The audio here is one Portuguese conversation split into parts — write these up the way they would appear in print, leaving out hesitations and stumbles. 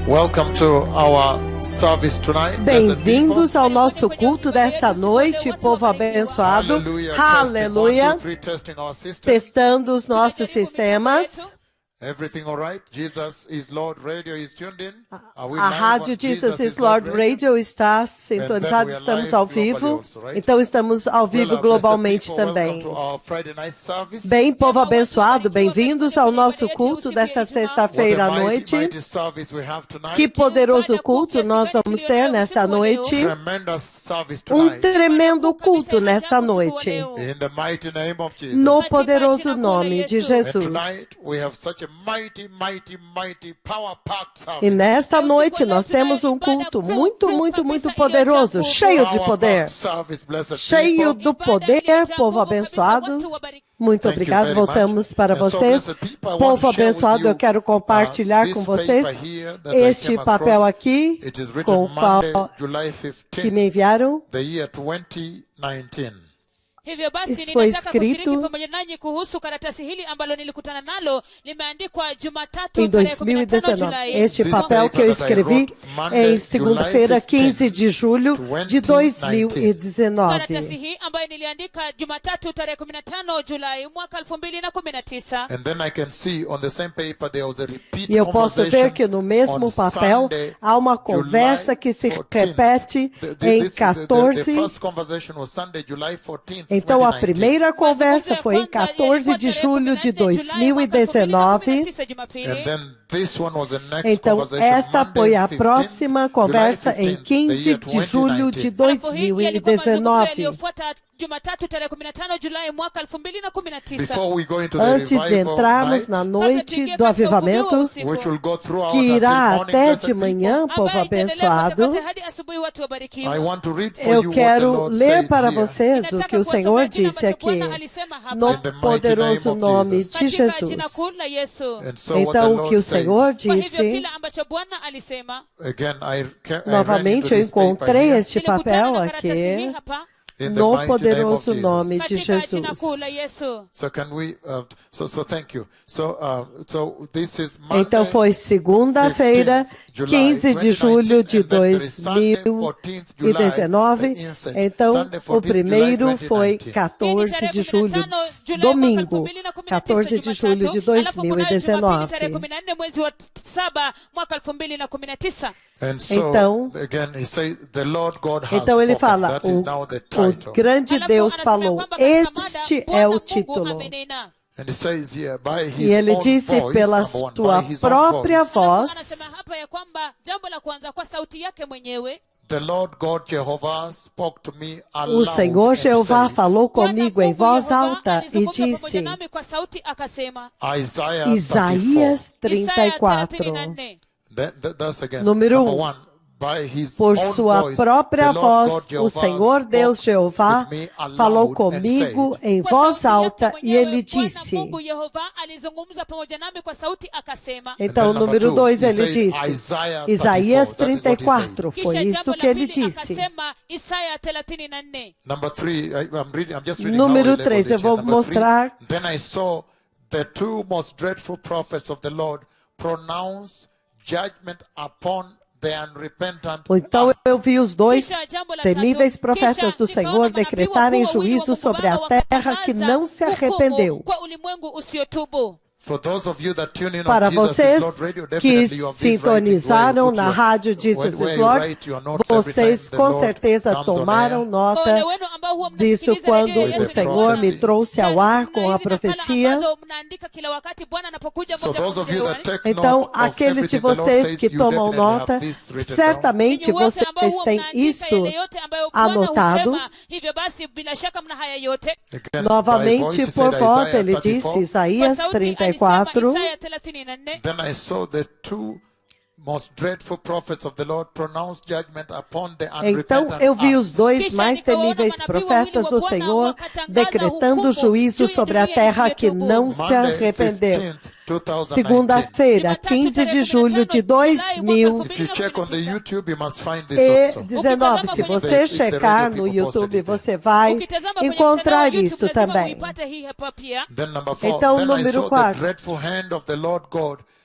Welcome to our service tonight. Bem-vindos ao nosso culto desta noite, povo abençoado. Aleluia. Testando os nossos sistemas. Everything all right? Jesus is Lord Radio is tuned in. A rádio Jesus is Lord Radio está sintonizada, estamos ao vivo. Então estamos ao vivo globalmente também. Bem, povo abençoado, bem-vindos ao nosso culto desta sexta-feira à noite. Que poderoso culto nós vamos ter nesta noite. Um tremendo culto nesta noite. No poderoso nome de Jesus. E nesta noite nós temos um culto muito poderoso, cheio de poder, cheio do poder, povo abençoado. Muito obrigado, voltamos para vocês. Povo abençoado, eu quero compartilhar com vocês este papel aqui, com o pau que me enviaram. Hivyo basi foi ninataka kushiriki escrito pamoja nanyi kuhusu karatasi hili ambalo nilikutana nalo, limeandikwa Jumatatu em tarehe 15 Julai. Este papel que eu escrevi em segunda-feira, 15 de julho de 2019. Karatasi hii ambayo niliandika Jumatatu tarehe 15 Julai mwaka 2019. And then I can see on the same paper there was a repeat E eu posso ver que no mesmo on papel Sunday, há uma conversa que se 14th. repete em 14. The first conversation was Sunday, July 14th. Então, a primeira conversa foi em 14 de julho de 2019. Então, esta foi a próxima conversa em 15 de julho de 2019. Antes de entrarmos na noite do avivamento, que irá até de manhã, povo abençoado, eu quero ler para vocês o que o Senhor disse aqui, no poderoso nome de Jesus. Então, o que o Senhor disse, novamente eu encontrei este papel aqui, no poderoso nome de Jesus. Então foi segunda-feira, 15 de julho de 2019. Então o primeiro foi 14 de julho, domingo, 14 de julho de 2019. Então ele fala, o grande Deus falou, este é o título. E ele disse pela sua própria voz, o Senhor Jeová falou comigo em voz alta e disse, Isaías 34, número 1. Por sua própria voz, o Senhor Deus Jeová falou comigo em voz alta e ele disse. Então, número 2, ele disse, Isaías 34, foi isso que ele disse. Número 3, eu vou mostrar. Then I saw the two most dreadful prophets of the Lord pronounce judgment upon. Então eu vi os dois temíveis profetas do Senhor decretarem juízo sobre a terra que não se arrependeu. Para vocês que sintonizaram na rádio Jesus is Lord, vocês com certeza tomaram nota disso quando o Senhor me trouxe ao ar com a profecia. Então, aqueles de vocês que tomam nota, certamente vocês têm isto anotado. Novamente, por voz, ele disse, Isaías 34. Then I saw the two most dreadful prophets of the Lord pronounce judgment upon the unrepentant. Então eu vi os dois mais temíveis profetas do Senhor decretando juízo sobre a terra que não se arrependeu. Segunda-feira, 15 de julho de 2019. Se você checar no YouTube, você vai encontrar isso também. Então, número 4.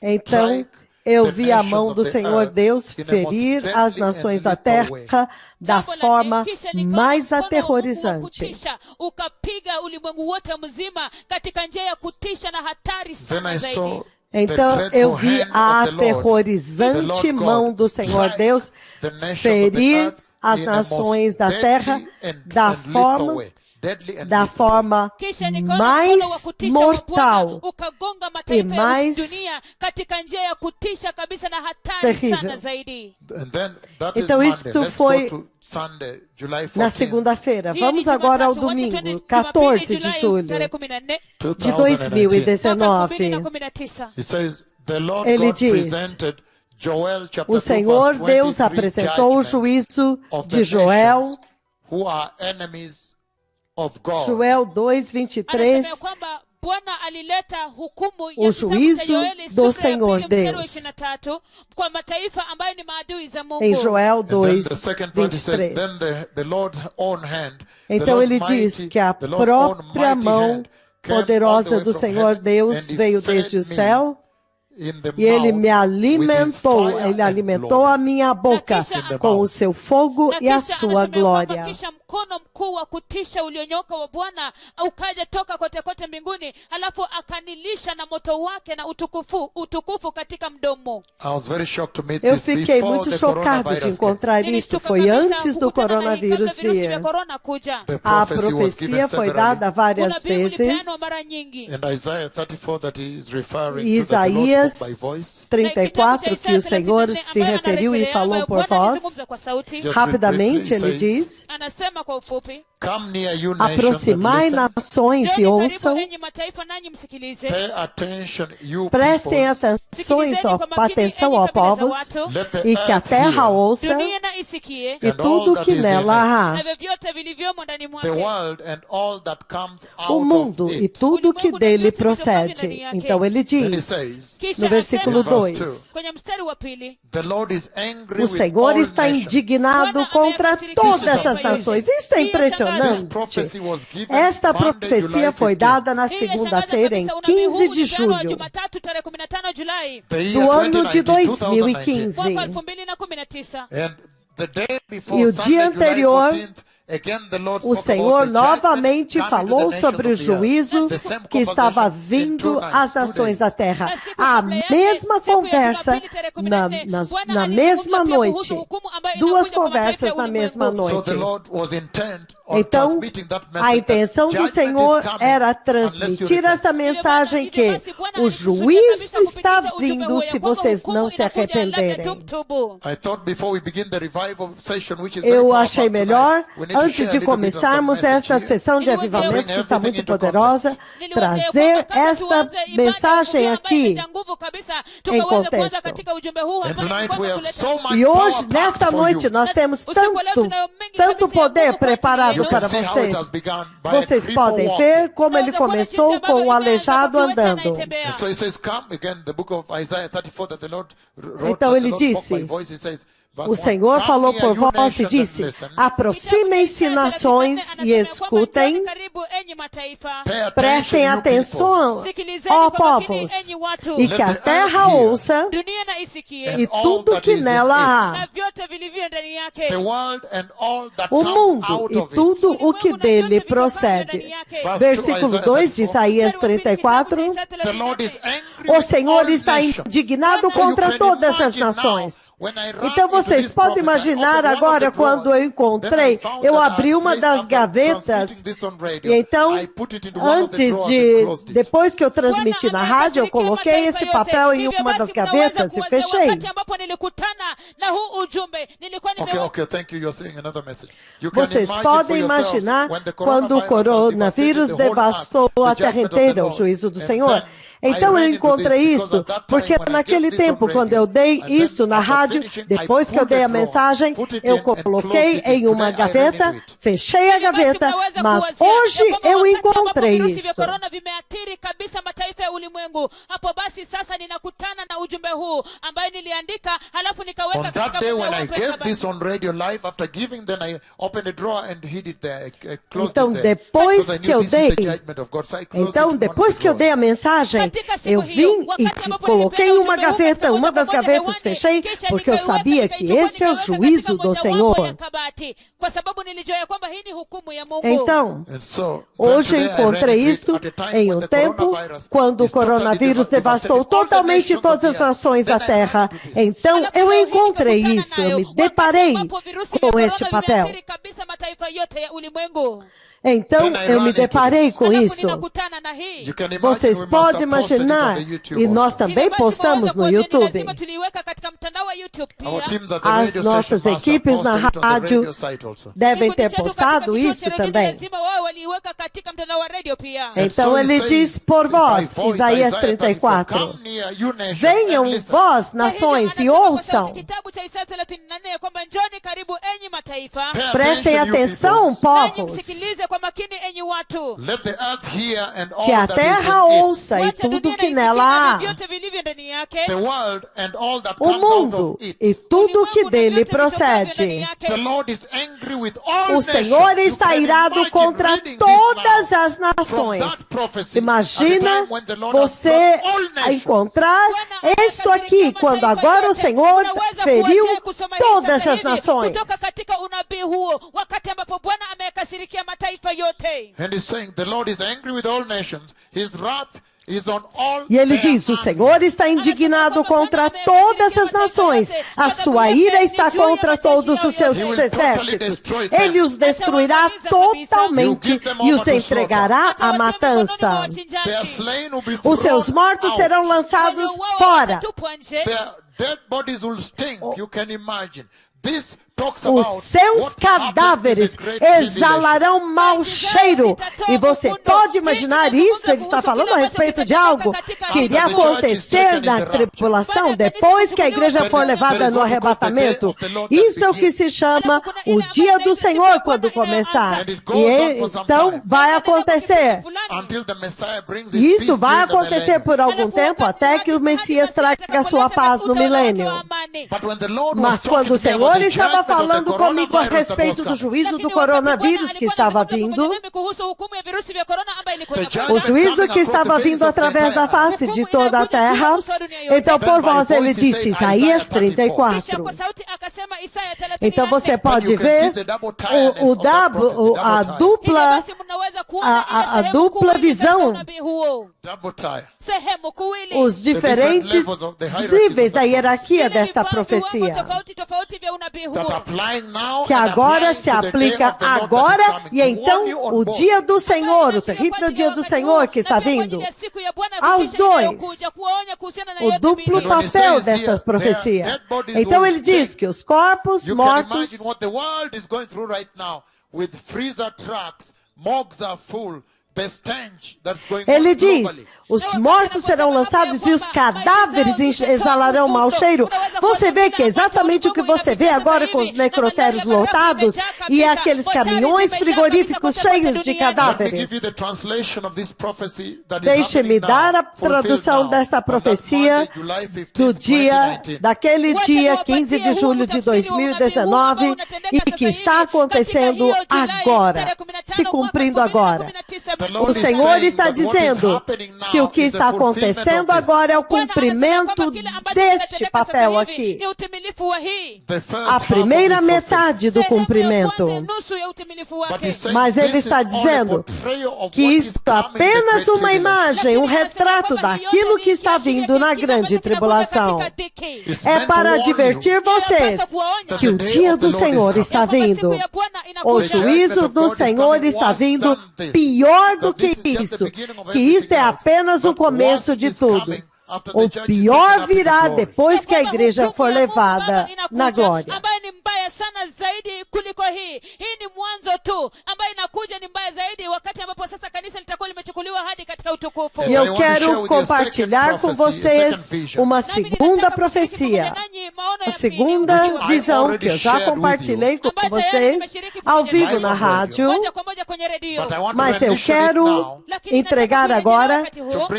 Então, eu vi a mão do Senhor Deus ferir as nações da terra da forma mais aterrorizante. Ukapiga ulimwengu wote mzima katika njia ya kutisha na hatari sana zaidi. Então eu vi a aterrorizante mão do Senhor Deus ferir as nações da terra da forma mais mortal e mais terrível. Então isto foi na segunda-feira. Vamos agora ao domingo, 14 de julho de 2019. Ele diz: o Senhor Deus apresentou o juízo de Joel, Joel 2:23, o juízo do Senhor Deus. Em Joel 2:23. Então ele diz que a própria mão poderosa do Senhor Deus veio desde o céu. E ele me alimentou, ele alimentou a minha boca com o seu fogo e a sua glória. Mkono mkuu wa kutisha ulionyoka wa Bwana ukaja toka kote kote mbinguni, alafu akanilisha na moto wake na utukufu katika mdomo. Eu fiquei muito chocado de encontrar isto. Foi antes do coronavírus vir. A profecia foi dada várias vezes. Isaías 34, que o Senhor se referiu e falou por voz. Rapidamente ele diz: aproximai nações e ouçam. Prestem atenção, ó povos, e que a terra ouça, e tudo que nela há. O mundo e tudo que dele procede. Então ele diz, no versículo 2, o Senhor está indignado contra todas essas nações. Isso é impressionante. Esta profecia foi dada na segunda-feira, em 15 de julho do ano de 2015. E o dia anterior, o Senhor novamente falou sobre o juízo que estava vindo às nações da terra. A mesma conversa na mesma noite. Duas conversas na mesma noite. Então, a intenção do Senhor era transmitir esta mensagem que o juízo está vindo se vocês não se arrependerem. Eu achei melhor, antes de começarmos esta sessão de avivamento, que está muito poderosa, trazer esta mensagem aqui em contexto. E hoje, nesta noite, nós temos tanto poder preparado para vocês. Vocês podem ver como ele começou com o aleijado andando. Então ele disse, o Senhor falou por voz e disse: aproximem-se nações e escutem, prestem atenção, ó povos, e que a terra ouça, e tudo que nela há, o mundo e tudo o que dele procede. Versículo 2 de Isaías 34, o Senhor está indignado contra todas as nações. Então vocês podem imaginar agora, quando eu encontrei, eu abri uma das gavetas, e então, depois que eu transmiti na rádio, eu coloquei esse papel em uma das gavetas e fechei. Vocês podem imaginar quando o coronavírus devastou a terra inteira, o juízo do Senhor. Então eu encontrei isso, porque naquele tempo, quando eu dei isso na rádio, depois depois que eu dei a mensagem, eu coloquei em uma gaveta, fechei a gaveta, mas hoje eu encontrei isso. Vimeathiri kabisa mataifa ya ulimwengu. Hapo basi sasa ninakutana na ujumbe huu ambaye niliandika halafu nikaweka on katika that day when I gave this on radio live, after giving, then I opened a drawer and hid it there, closed então, it there. depois Because I que knew eu this is the dei, judgment of God. So I closed então it in depois one of que eu the dei a mensagem, eu vim e coloquei em uma gaveta, uma das gavetas fechei, porque eu sabia que esse é o juízo do Senhor. Então, hoje eu encontrei isto em um tempo quando o coronavírus devastou totalmente todas as nações da Terra. Então, eu encontrei isso, eu me deparei com este papel. Então, eu me deparei com isso. Vocês podem imaginar, e nós também postamos no YouTube. As nossas equipes na rádio devem ter postado isso também. Então, ele diz por vós, Isaías 34, venham vós, nações, e ouçam. Prestem atenção, povos. Que a terra ouça e tudo que nela há. O mundo e tudo que dele procede. O Senhor está irado contra todas as nações. Imagina você encontrar isto aqui, quando agora o Senhor feriu todas as nações. And he's saying the Lord is angry with all nations. His wrath is on all. E ele diz, o Senhor está indignado contra todas as nações. A sua ira está contra todos os seus exércitos. Ele os destruirá totalmente e os entregará à matança. Os seus mortos serão lançados fora. Their dead bodies will stink. You can imagine. This os seus cadáveres exalarão mau cheiro. E você pode imaginar isso? Ele está falando a respeito de algo que iria acontecer na tribulação depois que a igreja for levada no arrebatamento. Isso é o que se chama o dia do Senhor quando começar. E então vai acontecer. Isso vai acontecer por algum tempo até que o Messias traga a sua paz no milênio. Mas quando o Senhor estava falando comigo a respeito do juízo do coronavírus que estava vindo, o juízo que estava vindo através da face de toda a terra, então por vós ele disse, Isaías 34. Então você pode ver a dupla visão, os diferentes níveis da hierarquia desta profecia, que agora se aplica agora e então o dia do Senhor, o terrível dia do Senhor que está vindo, aos dois, o duplo papel dessa profecia. Então ele diz que os corpos mortos, ele diz, os mortos serão lançados e os cadáveres exalarão mau cheiro. Você vê que é exatamente o que você vê agora com os necrotérios lotados e aqueles caminhões frigoríficos cheios de cadáveres. Deixe-me dar a tradução desta profecia daquele dia 15 de julho de 2019 e que está acontecendo agora, se cumprindo agora. O Senhor está dizendo que o que está acontecendo agora é o cumprimento deste papel aqui. A primeira metade do cumprimento. Mas ele está dizendo que isto é apenas uma imagem, um retrato daquilo que está vindo na grande tribulação. É para advertir vocês que o dia do Senhor está vindo. O juízo do Senhor está vindo pior do que isso. Que isto é apenas o começo de tudo. O pior virá depois que a igreja for levada na glória. sasa kanisa litakuwa limechukuliwa hadi katika utukufu. E eu quero compartilhar com vocês uma segunda profecia, a segunda visão que eu já compartilhei com vocês ao vivo na rádio, mas eu quero entregar agora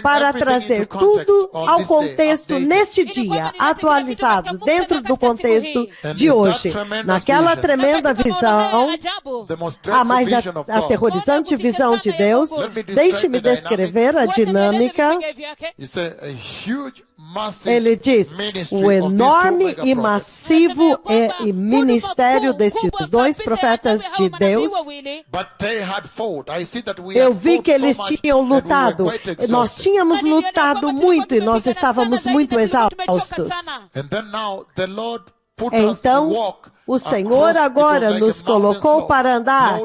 para trazer tudo ao contexto neste dia, atualizado dentro do contexto de hoje. Naquela tremenda visão, a mais aterrorizante visão de Deus, deixe-me descrever a dinâmica. Ele diz, o enorme e massivo ministério destes dois profetas de Deus. Eu vi que eles tinham lutado. Nós tínhamos lutado muito e nós estávamos muito exaustos. Então, o Senhor agora nos colocou para andar.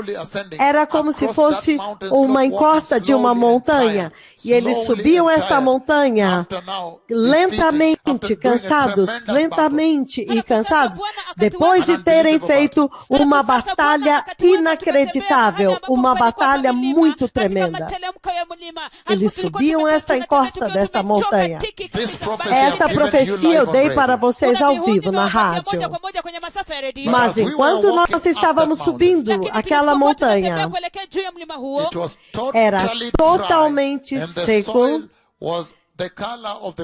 Era como se fosse uma encosta de uma montanha. E eles subiam esta montanha lentamente, cansados, lentamente e cansados, depois de terem feito uma batalha inacreditável, uma batalha muito tremenda. Eles subiam esta encosta desta montanha. Esta profecia eu dei para vocês ao vivo na rádio. Mas enquanto nós estávamos subindo aquela montanha, era totalmente seco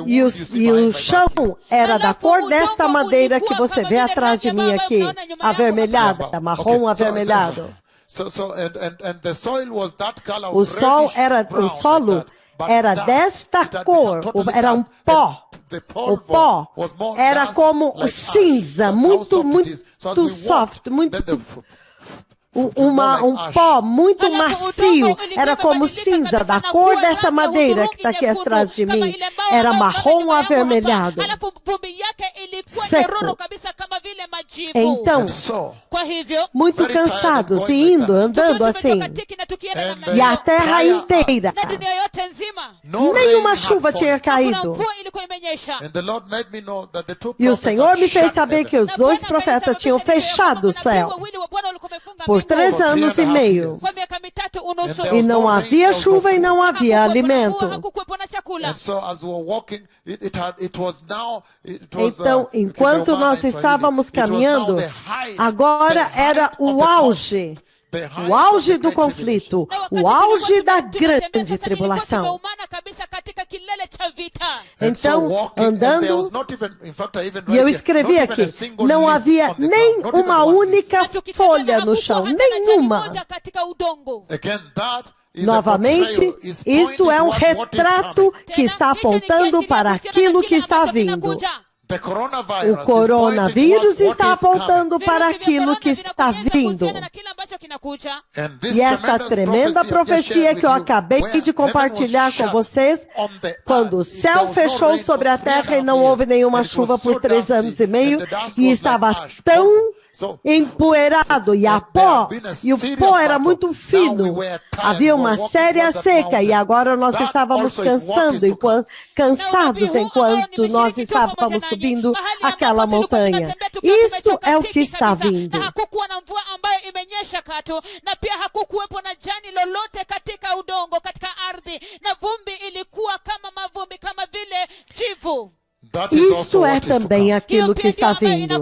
e o chão era da cor desta madeira que você vê atrás de mim aqui, avermelhada, marrom avermelhado. O solo era desta cor, era um pó. O pó era como cinza, muito soft, um pó muito macio, era como cinza, da cor dessa madeira que está aqui atrás de mim. Era marrom avermelhado, seco. Então, muito cansados e andando assim, e a terra inteira, nenhuma chuva tinha caído. E o Senhor me fez saber que os dois profetas tinham fechado o céu por 3 anos e meio. E não havia chuva e não havia alimento. Então, enquanto nós estávamos caminhando, agora era o auge do conflito, o auge da grande tribulação. Então, andando, e eu escrevi aqui, não havia nem uma única folha no chão, nenhuma. Novamente, isto é um retrato que está apontando para aquilo que está vindo. O coronavírus está apontando para aquilo que está vindo. E esta tremenda profecia que eu acabei de compartilhar com vocês, quando o céu fechou sobre a terra e não houve nenhuma chuva por 3 anos e meio, e estava tão empoeirado, e o pó era muito fino. Havia uma séria seca, e agora nós estávamos cansados enquanto nós estávamos subindo aquela montanha. Isto é o que está vindo. Isto é também aquilo que está vindo.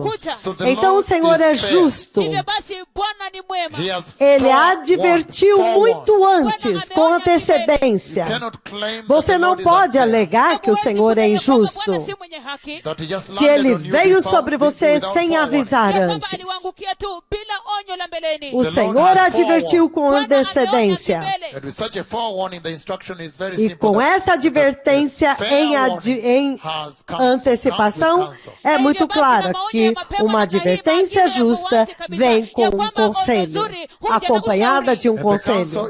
Então o Senhor é justo. Ele advertiu muito antes, com antecedência. Você não pode alegar que o Senhor é injusto, que Ele veio sobre você sem avisar antes. O Senhor advertiu com antecedência. E com essa advertência em antecipação, é muito claro que uma advertência justa vem com um conselho, acompanhada de um conselho.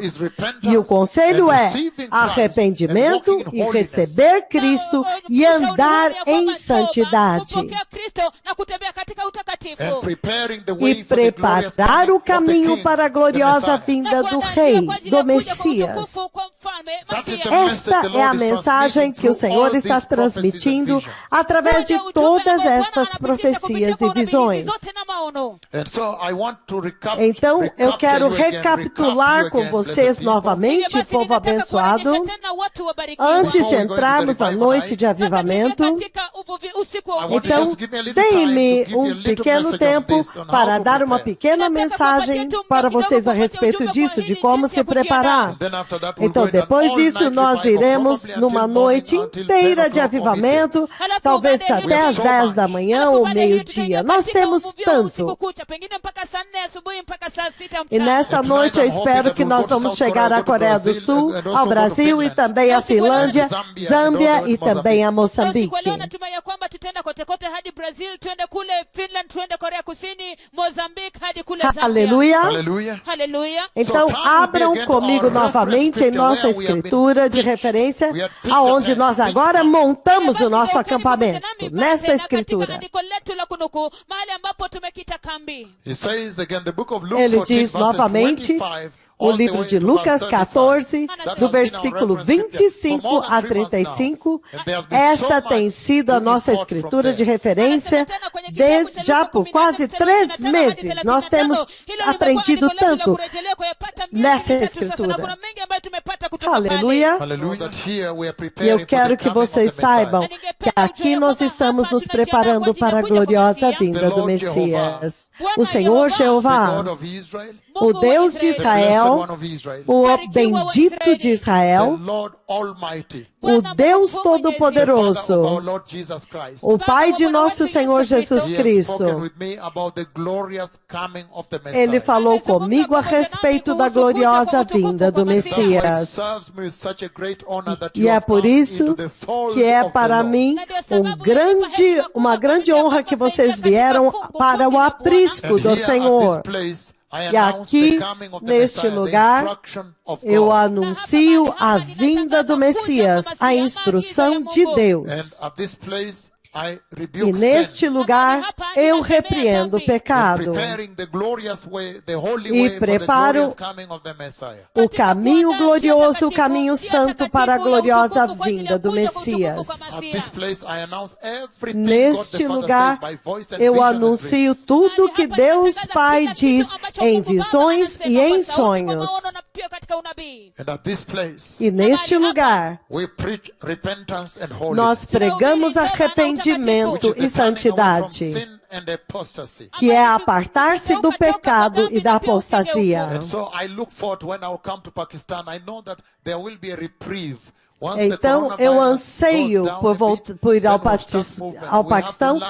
E o conselho é arrependimento e receber Cristo e andar em santidade. E preparar o caminho para a gloriosa vinda do Rei, do Messias. Esta é a mensagem que o Senhor está transmitindo através de todas estas profecias e visões. ONU. Então, eu quero recapitular com vocês novamente, povo abençoado, antes de entrarmos na noite de avivamento. Então, deem-me um pequeno tempo para dar uma pequena mensagem para vocês a respeito disso, de como se preparar. Então, depois disso, nós iremos numa noite inteira de avivamento, talvez até às 10 da manhã ou meio-dia. Nós temos tanto. E nesta noite eu espero que nós vamos chegar à Coreia do Sul, ao Brasil e também à Finlândia, Zâmbia e também a Moçambique. Aleluia. Então, abram comigo novamente em nossa escritura de referência, aonde nós agora montamos o nosso acampamento, nesta escritura. Ele diz novamente, o livro de Lucas 14, do versículo 25 a 35. Esta tem sido a nossa escritura de referência desde já por quase 3 meses. Nós temos aprendido tanto nessa escritura. Aleluia. E eu quero que vocês saibam que aqui nós estamos nos preparando para a gloriosa vinda do Messias. O Senhor Jeová, o Deus de Israel, o bendito de Israel, o Deus Todo-Poderoso, o Pai de nosso Senhor Jesus Cristo. Ele falou comigo a respeito da gloriosa vinda do Messias. E é por isso que é para mim uma grande honra que vocês vieram para o aprisco do Senhor. E aqui, neste lugar, eu anuncio a vinda do Messias, a instrução de Deus. E neste lugar, eu repreendo o pecado e preparo o caminho glorioso, o caminho santo para a gloriosa vinda do Messias. Neste lugar, eu anuncio tudo que Deus Pai diz em visões e em sonhos. E neste lugar, nós pregamos arrependimento e santidade, que é apartar-se do pecado e da apostasia. Então, eu anseio por ir ao Paquistão.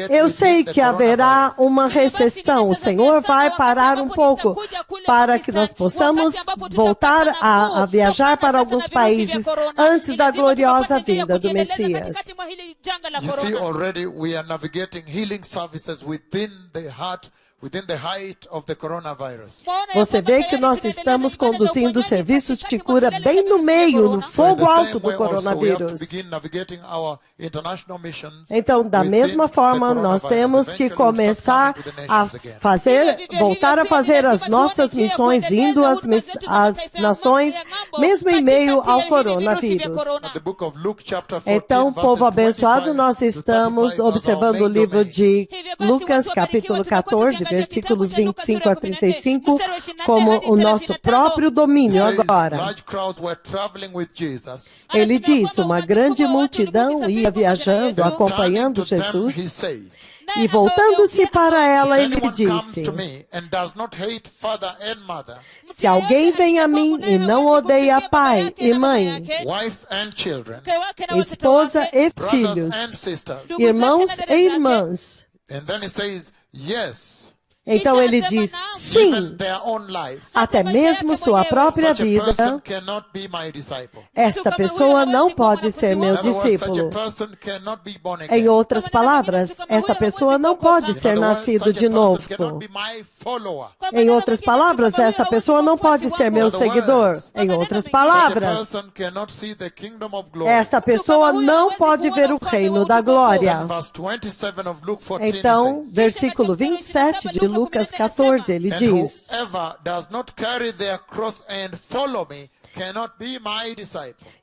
Eu sei que haverá uma recessão. O Senhor vai parar um pouco para que nós possamos voltar a viajar para alguns países antes da gloriosa vinda do Messias. You see, already we are navigating healing services within the height of the coronavirus. Você vê que nós estamos conduzindo serviços de cura bem no meio, no fogo alto do coronavírus. Então, da mesma forma, nós temos que começar a voltar a fazer as nossas missões, indo às nações, mesmo em meio ao coronavírus. Então, povo abençoado, nós estamos observando o livro de Lucas, capítulo 14, versículos 25 a 35, como o nosso próprio domínio agora. Ele diz, uma grande multidão ia viajando, acompanhando Jesus, e voltando-se para ela, ele disse, se alguém vem a mim e não odeia pai e mãe, esposa e filhos, irmãos e irmãs, então ele diz, sim, até mesmo sua própria vida, esta pessoa não pode ser meu discípulo. Em outras palavras, esta pessoa não pode ser nascido de novo. Em outras palavras, esta pessoa não pode ser meu seguidor. Em outras palavras, esta pessoa não pode ver o reino da glória. Então, versículo 27 de Lucas 14, ele diz,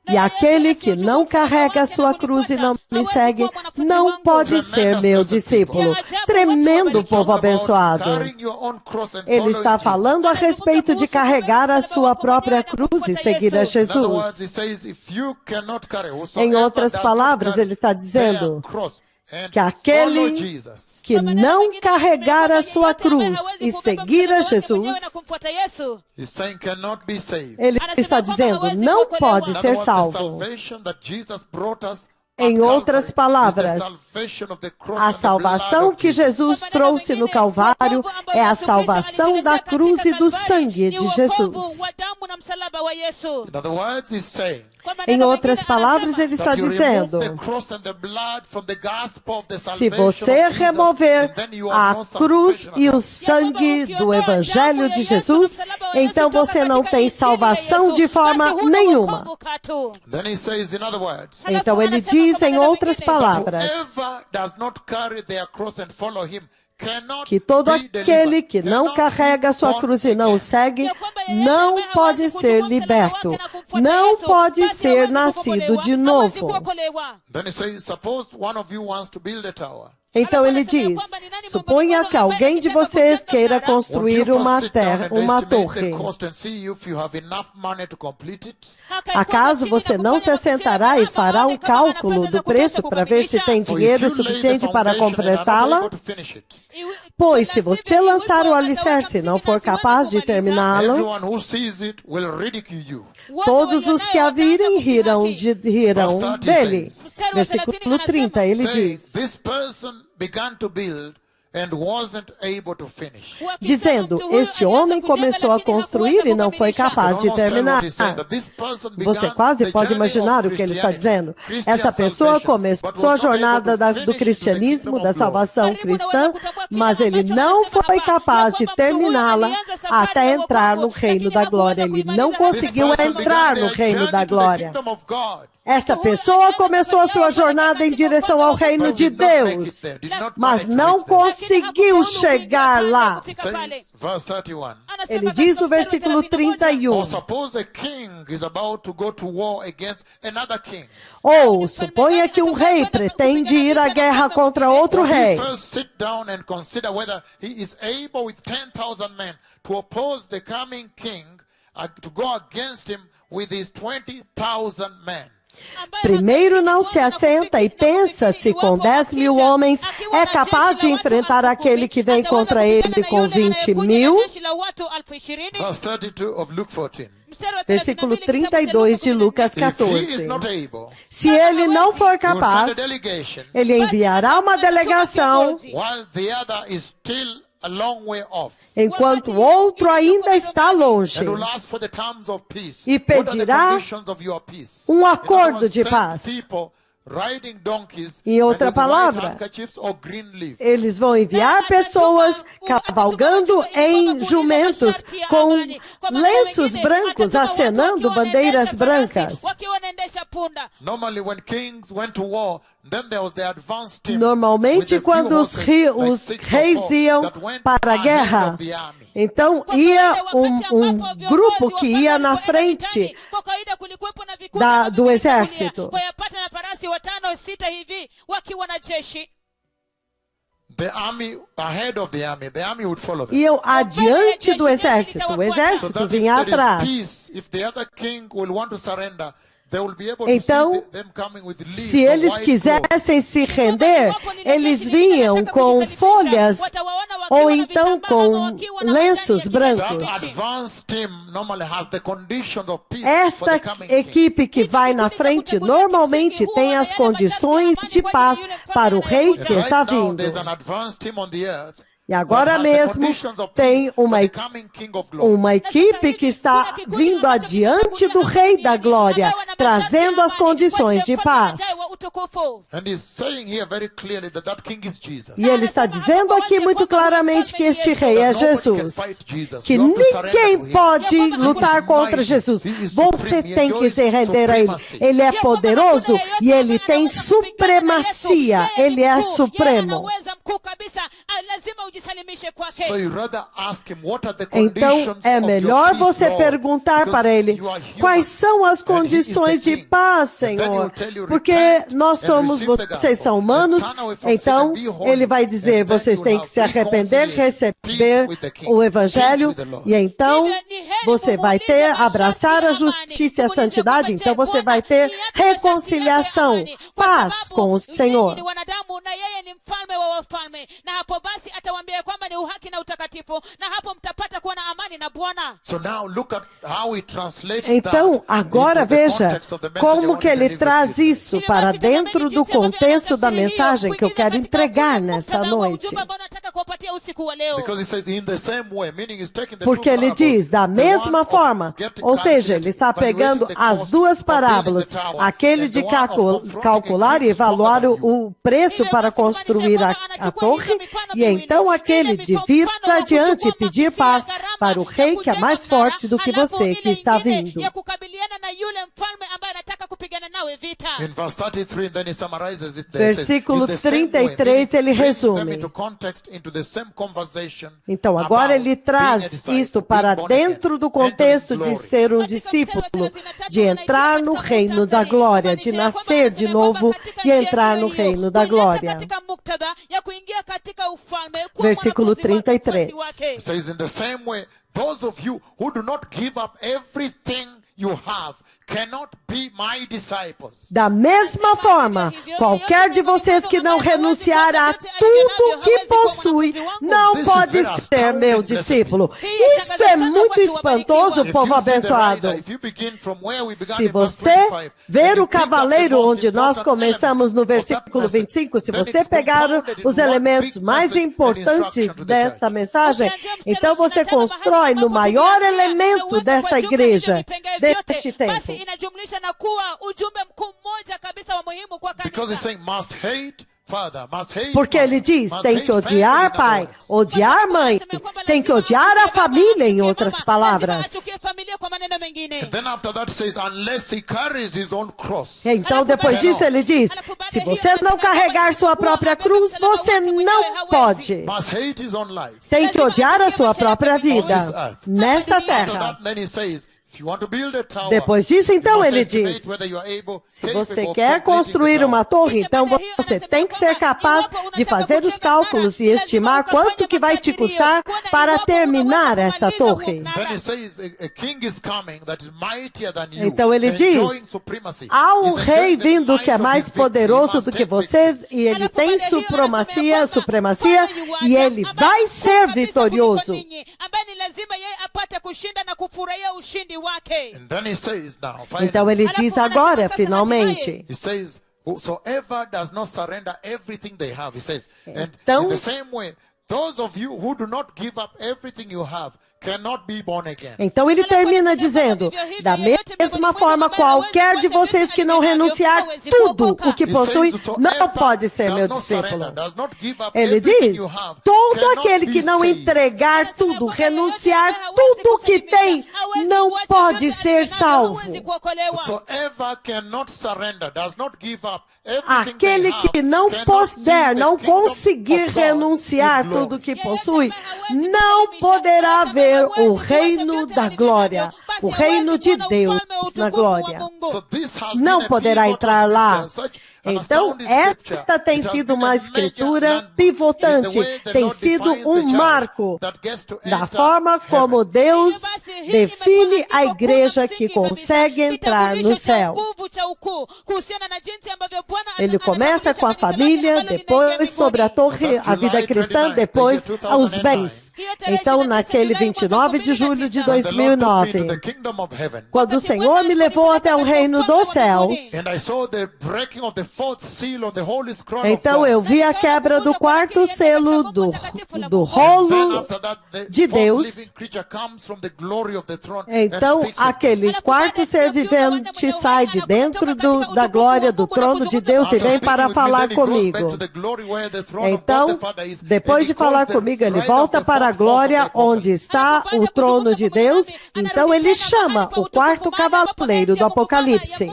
E aquele que não carrega a sua cruz e não me segue, não pode ser meu discípulo. Tremendo povo abençoado. Ele está falando a respeito de carregar a sua própria cruz e seguir a Jesus. Em outras palavras, ele está dizendo que aquele que não carregar a sua cruz e seguir a Jesus, ele está dizendo, não pode ser salvo. Em outras palavras, a salvação que Jesus trouxe no Calvário é a salvação da cruz e do sangue de Jesus. Em outras palavras, ele está dizendo, se você remover a cruz e o sangue do Evangelho de Jesus, então você não tem salvação de forma nenhuma. Então ele diz em outras palavras, que todo aquele que não carrega a sua cruz e não o segue, não pode ser liberto, não pode ser nascido de novo. Então ele diz, suponha que alguém de vocês queira construir uma torre. Acaso você não se assentará e fará um cálculo do preço para ver se tem dinheiro suficiente para completá-la? Pois se você lançar o alicerce e não for capaz de terminá-lo, todos os que a virem rirão dele. Versículo 30, ele diz, dizendo, este homem começou a construir e não foi capaz de terminar. Você quase pode imaginar o que ele está dizendo. Essa pessoa começou a jornada do cristianismo, da salvação cristã, mas ele não foi capaz de terminá-la até entrar no reino da glória. Ele não conseguiu entrar no reino da glória. Essa pessoa começou a sua jornada em direção ao reino de Deus, mas não conseguiu chegar lá. Ele diz no versículo 31, ou suponha que um rei pretende ir à guerra contra outro rei. Primeiro não se assenta e pensa se com 10.000 homens é capaz de enfrentar aquele que vem contra ele com 20.000. Versículo 32 de Lucas 14. Se ele não for capaz, ele enviará uma delegação, enquanto o outro ainda está longe, e pedirá um acordo de paz. Em outra palavra, eles vão enviar pessoas cavalgando em jumentos com lenços brancos, acenando bandeiras brancas. Normalmente, quando os reis iam para a guerra, então ia um grupo que ia na frente do exército. Iam adiante do exército. O exército vinha atrás. Então, se eles quisessem se render, eles vinham com folhas ou então com lenços brancos. Esta equipe que vai na frente normalmente tem as condições de paz para o rei que está vindo. E agora mesmo tem uma equipe que está vindo adiante do Rei da Glória, trazendo as condições de paz. E ele está dizendo aqui muito claramente que este rei é Jesus. Que ninguém pode lutar contra Jesus. Você tem que se render a ele. Ele é poderoso e ele tem supremacia. Ele é supremo. jisalimishe kwake. So you rather ask him, what are the Então conditions é of melhor your peace, você Lord? perguntar Because para ele you are human, quais são as and he is the condições de king. paz, And then he will Senhor, tell you, porque repent nós and somos, receive the vocês gospel. são humanos, And turn away from então sin and be holy. ele vai dizer, And then vocês you têm will que se have arrepender, reconciliation, receber peace with the king, o peace Evangelho, with the Lord. e então Hivyo ni heri você vai mumuulize ter, masharti abraçar ya a amani. justiça e a Muulize santidade, kwamba, então je, você Bwana, vai ter ni yapi masharti yako ya reconciliação, amani? Kwa paz sababu com o nyinyi Senhor. ni wanadamu na yeye ni mfalme wa wafalme, na hapo basi atawaambia kwamba ni uhaki na utakatifu, na hapo mtapata kuwa na amani na Bwana. So now look at how he translates Então, that agora into the veja context of the message I como want que to ele deliver traz to you. isso para dentro do contexto da mensagem que eu quero entregar nesta noite. Because he says in the same way, meaning he's taking the Porque two ele parables, diz da the mesma one of forma, getting ou seja, ele calculated, está pegando evaluating the as cost duas of parábolas, building the tower, aquele and de the one of confronting calcular a e king stronger evaluar than you. o preço para construir a torre, e então aquele de vir adiante e pedir paz para o rei que é mais forte do que você, que está vindo. In verse 33, and then he summarizes it there. Versículo It says, in the same 33 ele way, meaning bring them resume. into context, into the same conversation Então agora about ele being a traz disciple, isto being para born dentro do again, contexto entering de glory. ser um discípulo, de entrar no reino da glória, de nascer de novo e entrar no reino da glória. Versículo 33. It says, in the same way, those of you who do not give up everything you have cannot be my disciples. Da mesma forma, qualquer de vocês que não renunciar a tudo que possui, não pode ser meu discípulo. Isto é muito espantoso, povo abençoado. Se você ver o cavaleiro onde nós começamos no versículo 25, se você pegar os elementos mais importantes desta mensagem, então você constrói no maior elemento desta igreja, deste tempo. Because he's saying must hate father, must hate Porque mother, ele diz, must tem hate que odiar family, pai, odiar mãe, tem que odiar a família, em outras palavras. And then after that says, unless he carries his own cross. Então depois disso ele diz, se você não carregar sua própria cruz, você não pode. Must hate his own life. Tem que odiar a sua própria vida nesta After terra. that, then he says, if you want to build a tower, Depois disso, então, you must ele estimate diz, whether you are able, se capable você of quer completing construir the uma tower. torre, então você tem que ser capaz de fazer os cálculos e estimar quanto que vai te custar para terminar essa torre. Then he says, a king is coming that is mightier than you, Então ele diz, enjoying supremacy. há um He's rei enjoying the vindo might que é of mais his victory. He poderoso must do que take vocês e ele tem supremacia e ele vai ser vitorioso. And then he says now, Então ele diz agora, finalmente, he says, whosoever does not surrender everything they have, he says, and Então- in the same way, those of you who do not give up everything you have cannot be born again. Então ele termina dizendo, da mesma forma, qualquer de vocês que não renunciar tudo o que He possui, says, não whosoever pode ser does meu not discípulo. surrender, does not give up Ele everything diz, you have, todo cannot aquele be que não saved. entregar tudo, renunciar tudo que tem, não pode ser salvo. Whosoever cannot surrender, does not give up everything Aquele they have, que não cannot puder, see the não kingdom conseguir of God renunciar in glory. tudo que possui, não poderá ver o reino da glória, o reino de Deus na glória. So this has Não been a poderá pivotal entrar lá. scripture, such an Então, astounding scripture. esta tem It has sido been uma a major escritura landmark pivotante, in the way the tem Lord sido defines the um church marco that gets to da enter forma como heaven. Deus define a igreja que consegue entrar no céu. Ele começa com a família, depois sobre a torre, a vida cristã, depois aos bens. Então, naquele 29 de julho de And the Lord took me 2009, to the kingdom of heaven. quando o Senhor me levou até o reino dos céus, And I saw the breaking of the fourth seal on the holy scroll of então God. eu vi a quebra do quarto selo do And then rolo after that, the de fourth Deus. living creature comes from the glory of the throne Então, and speaks with me. aquele quarto ser vivente sai de dentro da glória do trono de Deus e After vem speaking para with me, falar then he goes comigo. back to the glory where the throne of God Então, the Father is, depois and de he calls falar the comigo, ele rider of volta the para a fourth horse of glória the onde Apocalypse. está o trono de Deus. Então ele chama o quarto cavaleiro do Apocalipse.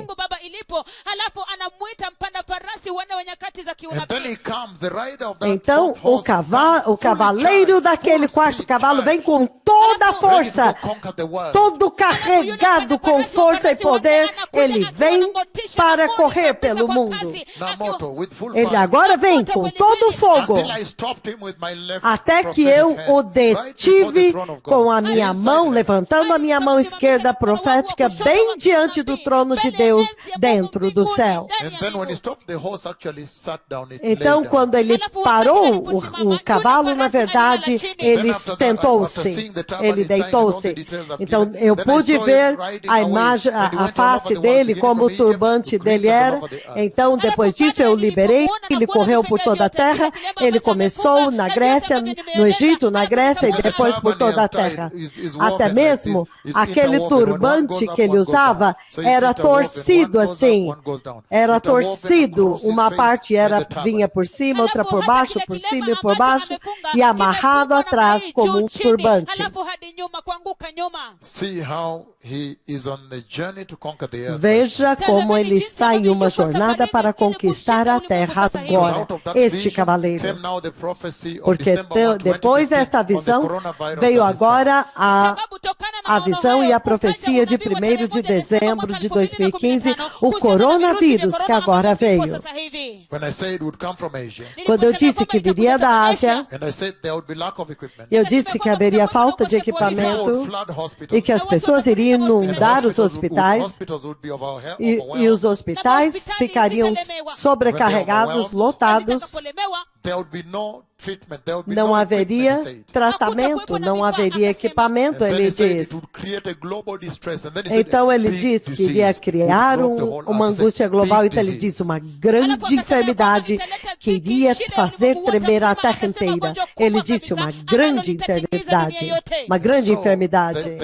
alipo, halafu anamuita mpanda farasi wanne wa nyakati za kiunabii. Então o cavaleiro daquele quarto cavalo vem com toda a força, todo carregado com força e poder. Ele vem para correr pelo mundo. Ele agora vem com todo o fogo, até que eu o detive com a minha mão, levantando a minha mão esquerda profética bem diante do trono de Deus dentro do céu. Então, quando ele parou o cavalo, na verdade, ele sentou-se, ele deitou-se. Então, eu pude ver a imagem, a face dele, como o turbante dele era. Então, depois disso, eu liberei, ele correu por toda a terra, ele começou na Grécia, no Egito, na Grécia, e depois por toda a terra. Até mesmo aquele turbante que ele usava era torcido assim, era torcido, uma parte vinha por cima, outra por baixo, por cima e por baixo, e amarrado atrás como um turbante. Veja como ele está em uma jornada para conquistar a terra agora, este cavaleiro. Porque depois desta visão, veio agora a visão e a profecia de 1º de dezembro de 2015, o coronavírus que agora veio. Quando eu disse que viria da Ásia, eu disse que haveria falta de equipamento e que as pessoas iriam inundar os hospitais e os hospitais ficariam sobrecarregados, lotados. Não haveria tratamento, não haveria equipamento, ele diz. Então ele diz que iria criar uma angústia global, então ele diz uma grande enfermidade que iria fazer tremer a terra inteira. Ele disse uma grande enfermidade, uma grande enfermidade.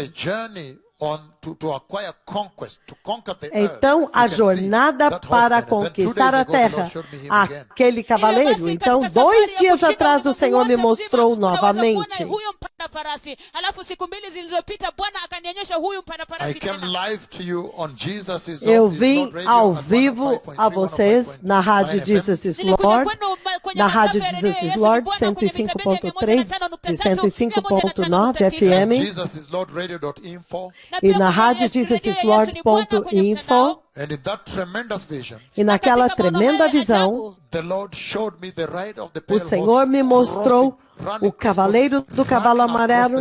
Então, a jornada para conquistar a terra, aquele cavaleiro. Então, 2 dias atrás, o Senhor me mostrou novamente. Eu vim ao vivo a vocês na rádio Jesus is Lord, na rádio Jesus is Lord 105.3 e 105.9 FM, e na rádio JesusIsLord.info. E naquela tremenda visão, o Senhor me mostrou o cavaleiro do cavalo amarelo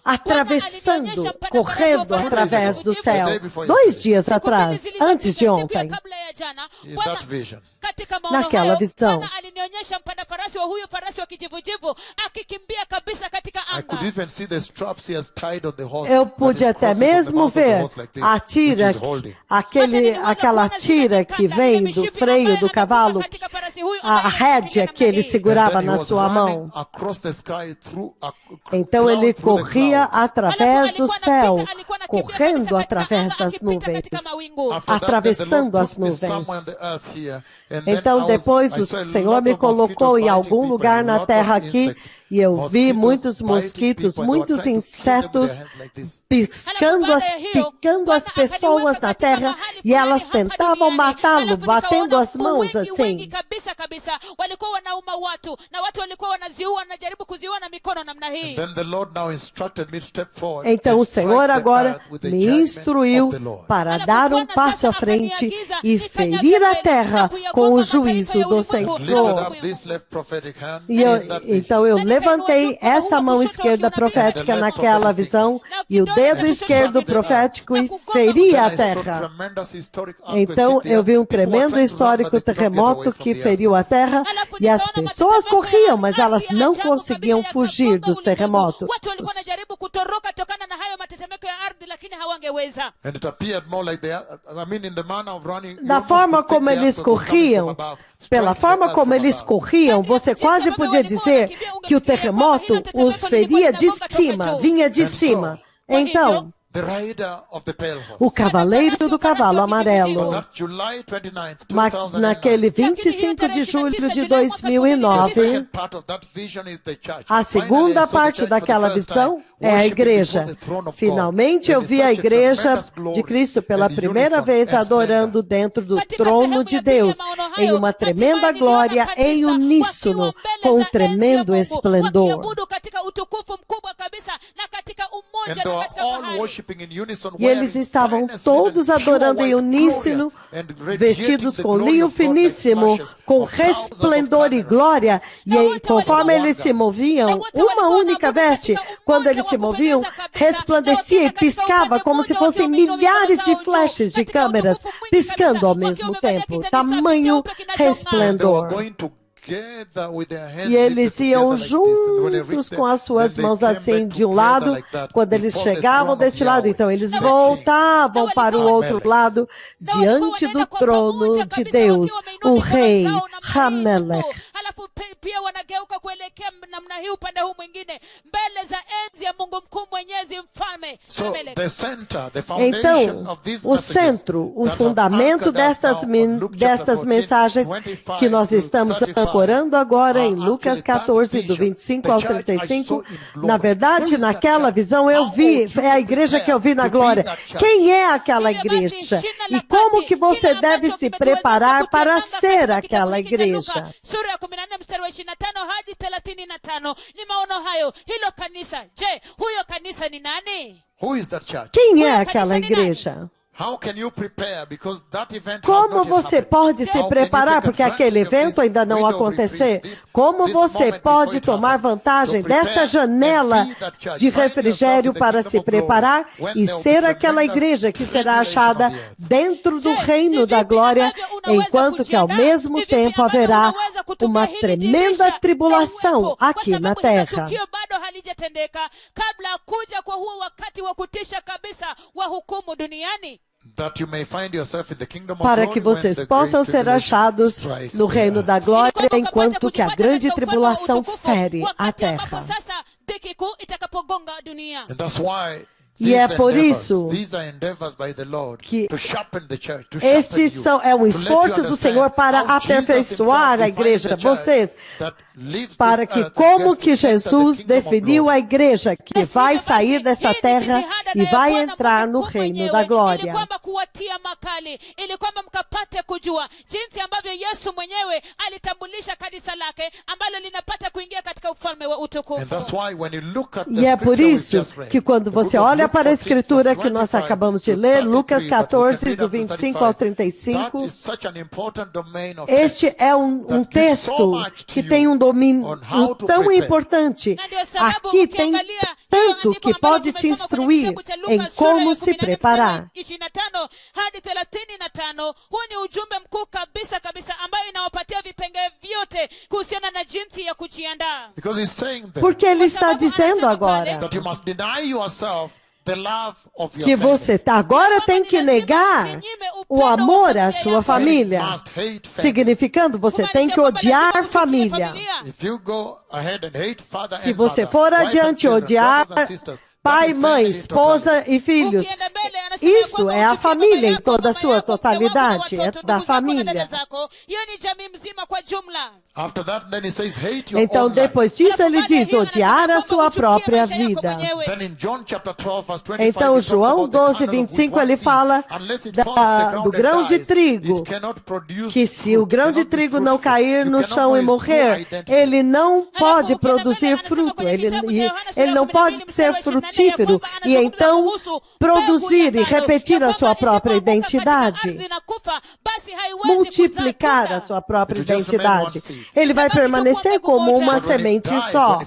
atravessando, correndo através do céu. 2 dias atrás, antes de ontem. Naquela visão. Eu pude até mesmo ver a tira, aquela tira que vem do freio do cavalo, a rédea que ele segurava na sua mão. Então ele corria através do céu, correndo através das nuvens, atravessando as nuvens. Então depois o Senhor me colocou em algum lugar na terra aqui e eu vi muitos mosquitos, muitos insetos picando as pessoas na terra e elas tentavam matá-lo, batendo as mãos assim. Então o Senhor agora me instruiu para dar um passo à frente e ferir a terra com o juízo do Senhor. Então eu levantei esta mão esquerda profética naquela visão e o dedo esquerdo profético e feri a terra. Então eu vi um tremendo histórico terremoto que feriu a terra e as pessoas corriam, mas elas não conseguiam fugir dos terremotos. Da forma como eles corriam, pela forma como eles corriam, você quase podia dizer que o terremoto os feria de cima, vinha de cima. Então, The rider of the pale horse. O cavaleiro do cavalo amarelo. But that July 29th, Mas 2009, naquele 25 de julho de 2009, the second part of that vision is the church. a segunda parte daquela visão é a igreja. Finalmente eu vi a igreja de Cristo pela primeira vez adorando dentro do trono de Deus, em uma tremenda glória, em uníssono, com um tremendo esplendor. E eles estavam todos adorando em uníssono, vestidos com linho finíssimo, com resplendor e glória. E aí, conforme eles se moviam, uma única veste, quando eles se moviam, resplandecia e piscava como se fossem milhares de flashes de câmeras piscando ao mesmo tempo. Tamanho resplendor. E eles iam juntos com as suas mãos assim de um lado, quando eles chegavam deste lado, então eles voltavam para o outro lado, diante do trono de Deus, o rei Hamelech. Então, o centro, o fundamento destas mensagens que nós estamos ancorando agora em Lucas 14, do 25 ao 35, na verdade, naquela visão eu vi, é a igreja que eu vi na glória. Quem é aquela igreja? E como que você deve se preparar para ser aquela igreja? Quem é aquela igreja? Como você pode se preparar, porque aquele evento ainda não aconteceu? Como você pode tomar vantagem desta janela de refrigério para se preparar e ser aquela igreja que será achada dentro do reino da glória, enquanto que ao mesmo tempo haverá uma tremenda tribulação aqui na terra? Para que vocês possam ser achados no reino da glória, enquanto que a grande tribulação fere a terra. E é por isso que este é um esforço do Senhor para aperfeiçoar a igreja. Vocês, para que como que Jesus definiu a igreja que vai sair desta terra e vai entrar no reino da glória. E é por isso que quando você olha para a escritura que nós acabamos de ler, Lucas 14, do 25 ao 35, este é um texto que tem um domínio tão importante. Aqui tem tanto que pode te instruir em como se preparar. Porque ele está dizendo agora que você agora tem que negar o amor à sua família, significando você tem que odiar a família. Se você for adiante odiar pai, mãe, esposa e filhos, isso é a família em toda a sua totalidade, é da família. Então, depois disso, ele diz odiar a sua própria vida. Então, João 12, 25, ele fala do grão de trigo, que se o grão de trigo não cair no chão e morrer, ele não pode produzir fruto, ele não pode ser frutífero. E então produzir e repetir a sua própria identidade, multiplicar a sua própria identidade. Ele vai permanecer como uma semente só,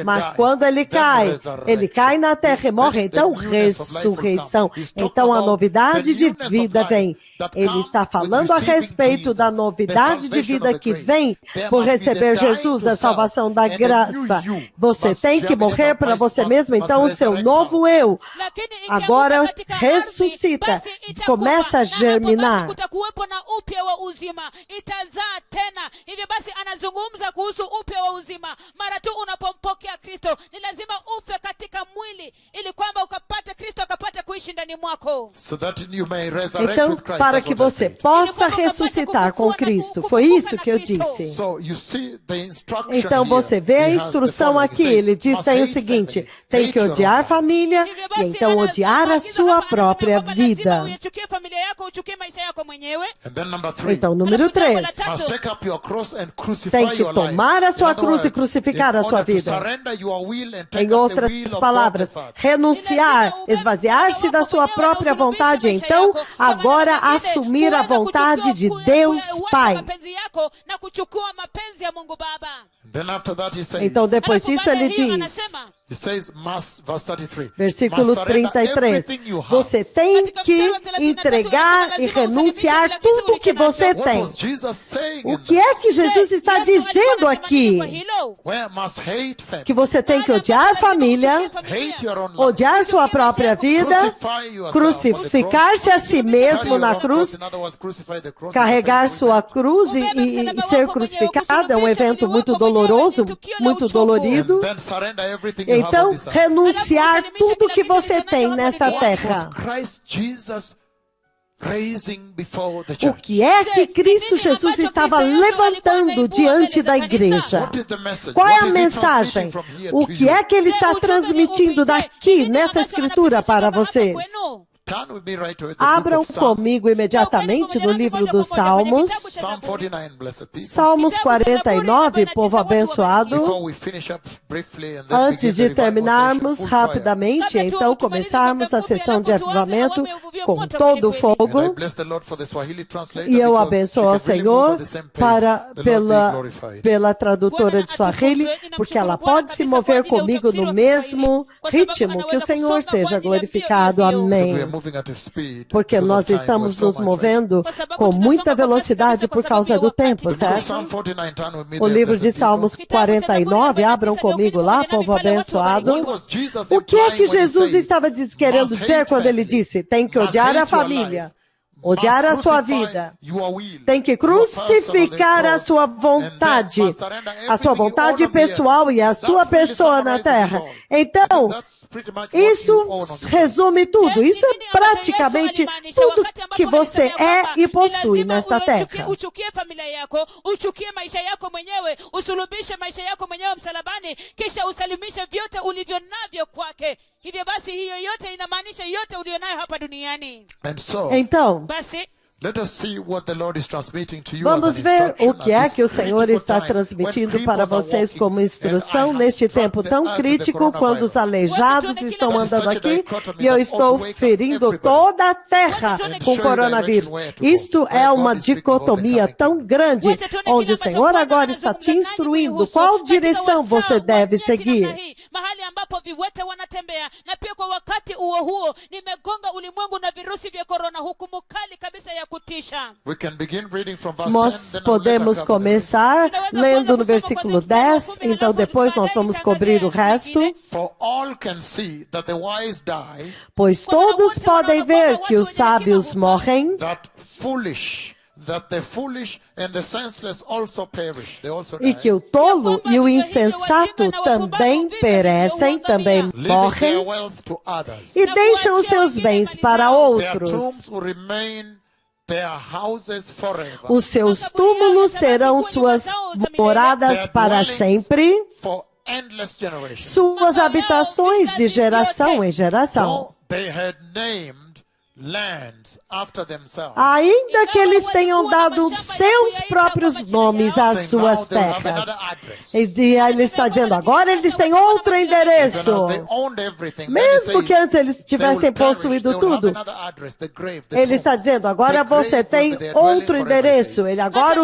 mas quando ele cai na terra e morre, então ressurreição, então a novidade de vida vem. Ele está falando a respeito da novidade de vida que vem por receber Jesus, a salvação da graça. Você tem que morrer para você mesmo, então o seu novo eu agora ressuscita, começa a germinar. yako. Então, para que você possa ressuscitar com Cristo. Foi isso que eu disse. Então, você vê a instrução aqui. Ele diz, tem o seguinte, tem que odiar a família e então odiar a sua própria vida. Então, número 3. Tem que tomar a sua cruz e crucificar a sua vida. Em outras palavras, renunciar, esvaziar-se da sua própria vontade, então, agora assumir a vontade de Deus Pai. Então, depois disso, ele diz, versículo 33, você tem que entregar e renunciar tudo que você tem. O que é que Jesus está dizendo aqui? Que você tem que odiar a família, odiar sua própria vida, crucificar-se a si mesmo na cruz, carregar sua cruz e ser crucificado é um evento muito doloroso, muito dolorido. Então, renunciar tudo que você tem nesta terra. O que é que Cristo Jesus estava levantando diante da igreja? Qual é a mensagem? O que é que ele está transmitindo daqui, nessa escritura para vocês? Abram comigo imediatamente no livro dos Salmos. Salmos 49, povo abençoado. Antes de terminarmos rapidamente, então começarmos a sessão de avivamento com todo o fogo. E eu abençoo ao Senhor pela tradutora de Swahili, porque ela pode se mover comigo no mesmo ritmo. Que o Senhor seja glorificado. Amém. Porque nós estamos nos movendo com muita velocidade por causa do tempo, certo? O livro de Salmos 49, abram comigo lá, povo abençoado. O que é que Jesus estava querendo dizer quando ele disse, tem que odiar a família, odiar a sua vida, tem que crucificar a sua vontade pessoal e a sua pessoa na terra. Então, isso resume tudo. Isso é praticamente tudo que você é e possui nesta terra. Uchukie familia yako, uchukie maisha yako mwenyewe, usulubishe maisha yako mwenyewe msalabani, kisha usalimishe vyote ulivyo navyo kwake. Hivyo basi hiyo yote inamaanisha yote ulionayo hapa duniani. Então, vamos ver o que é que o Senhor está transmitindo para vocês como instrução neste tempo tão crítico, quando os aleijados estão andando aqui e eu estou ferindo toda a terra com coronavírus. Isto é uma dicotomia tão grande, onde o Senhor agora está te instruindo qual direção você deve seguir. Nós podemos começar lendo no versículo 10, então depois nós vamos cobrir o resto. Pois todos podem ver que os sábios morrem, e que o tolo e o insensato também perecem, também morrem, e deixam os seus bens para outros. Os seus túmulos serão suas moradas para sempre, suas habitações de geração em geração. Ainda que eles tenham dado seus próprios nomes às suas terras. E ele está dizendo, agora eles têm outro endereço. Mesmo que antes eles tivessem possuído tudo. Ele está dizendo, agora você tem outro endereço. Agora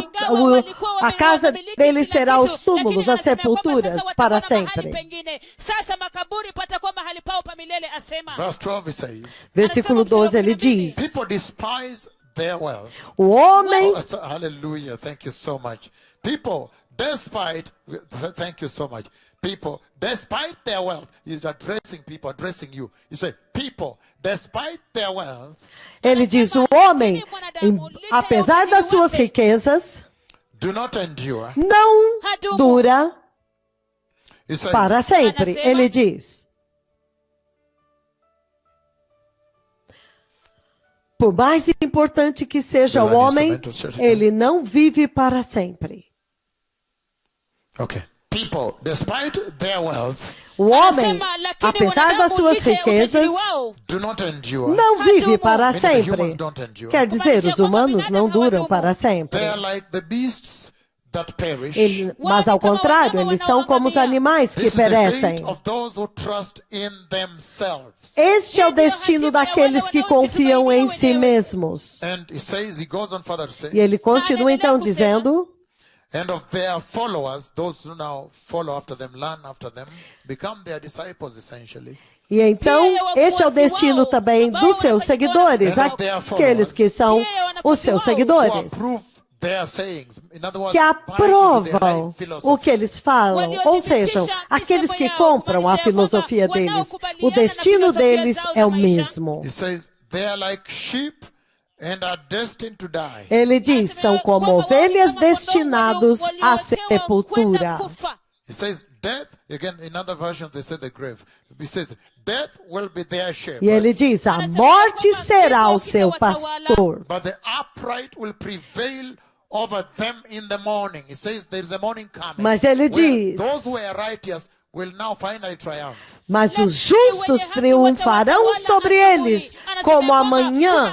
a casa dele será os túmulos, as sepulturas para sempre. Versículo 12, ele diz, o homem, hallelujah, thank you so much. People, despite their wealth, he's addressing people, addressing you. You say, people, despite their wealth, ele diz, o homem, apesar das suas riquezas, do not endure, não dura para sempre. Ele diz, Por mais importante que seja o homem, ele não vive para sempre. Okay. People, despite their wealth, o homem, apesar das suas riquezas, não vive para sempre. Quer dizer, os humanos não duram para sempre. Mas ao contrário, eles são como os animais que perecem. Este é o destino daqueles que confiam em si mesmos. E ele continua então dizendo: and of their followers, those who now follow after them, learn after them, become their disciples essentially. E então, este é o destino também dos seus seguidores, aqueles que são os seus seguidores, que aprovam o que eles falam, ou seja, aqueles que compram a filosofia deles. O destino deles é o mesmo. Ele diz, são como ovelhas destinados à sepultura. E ele diz, a morte será o seu pastor. Mas ele diz, mas os justos triunfarão sobre eles, como amanhã.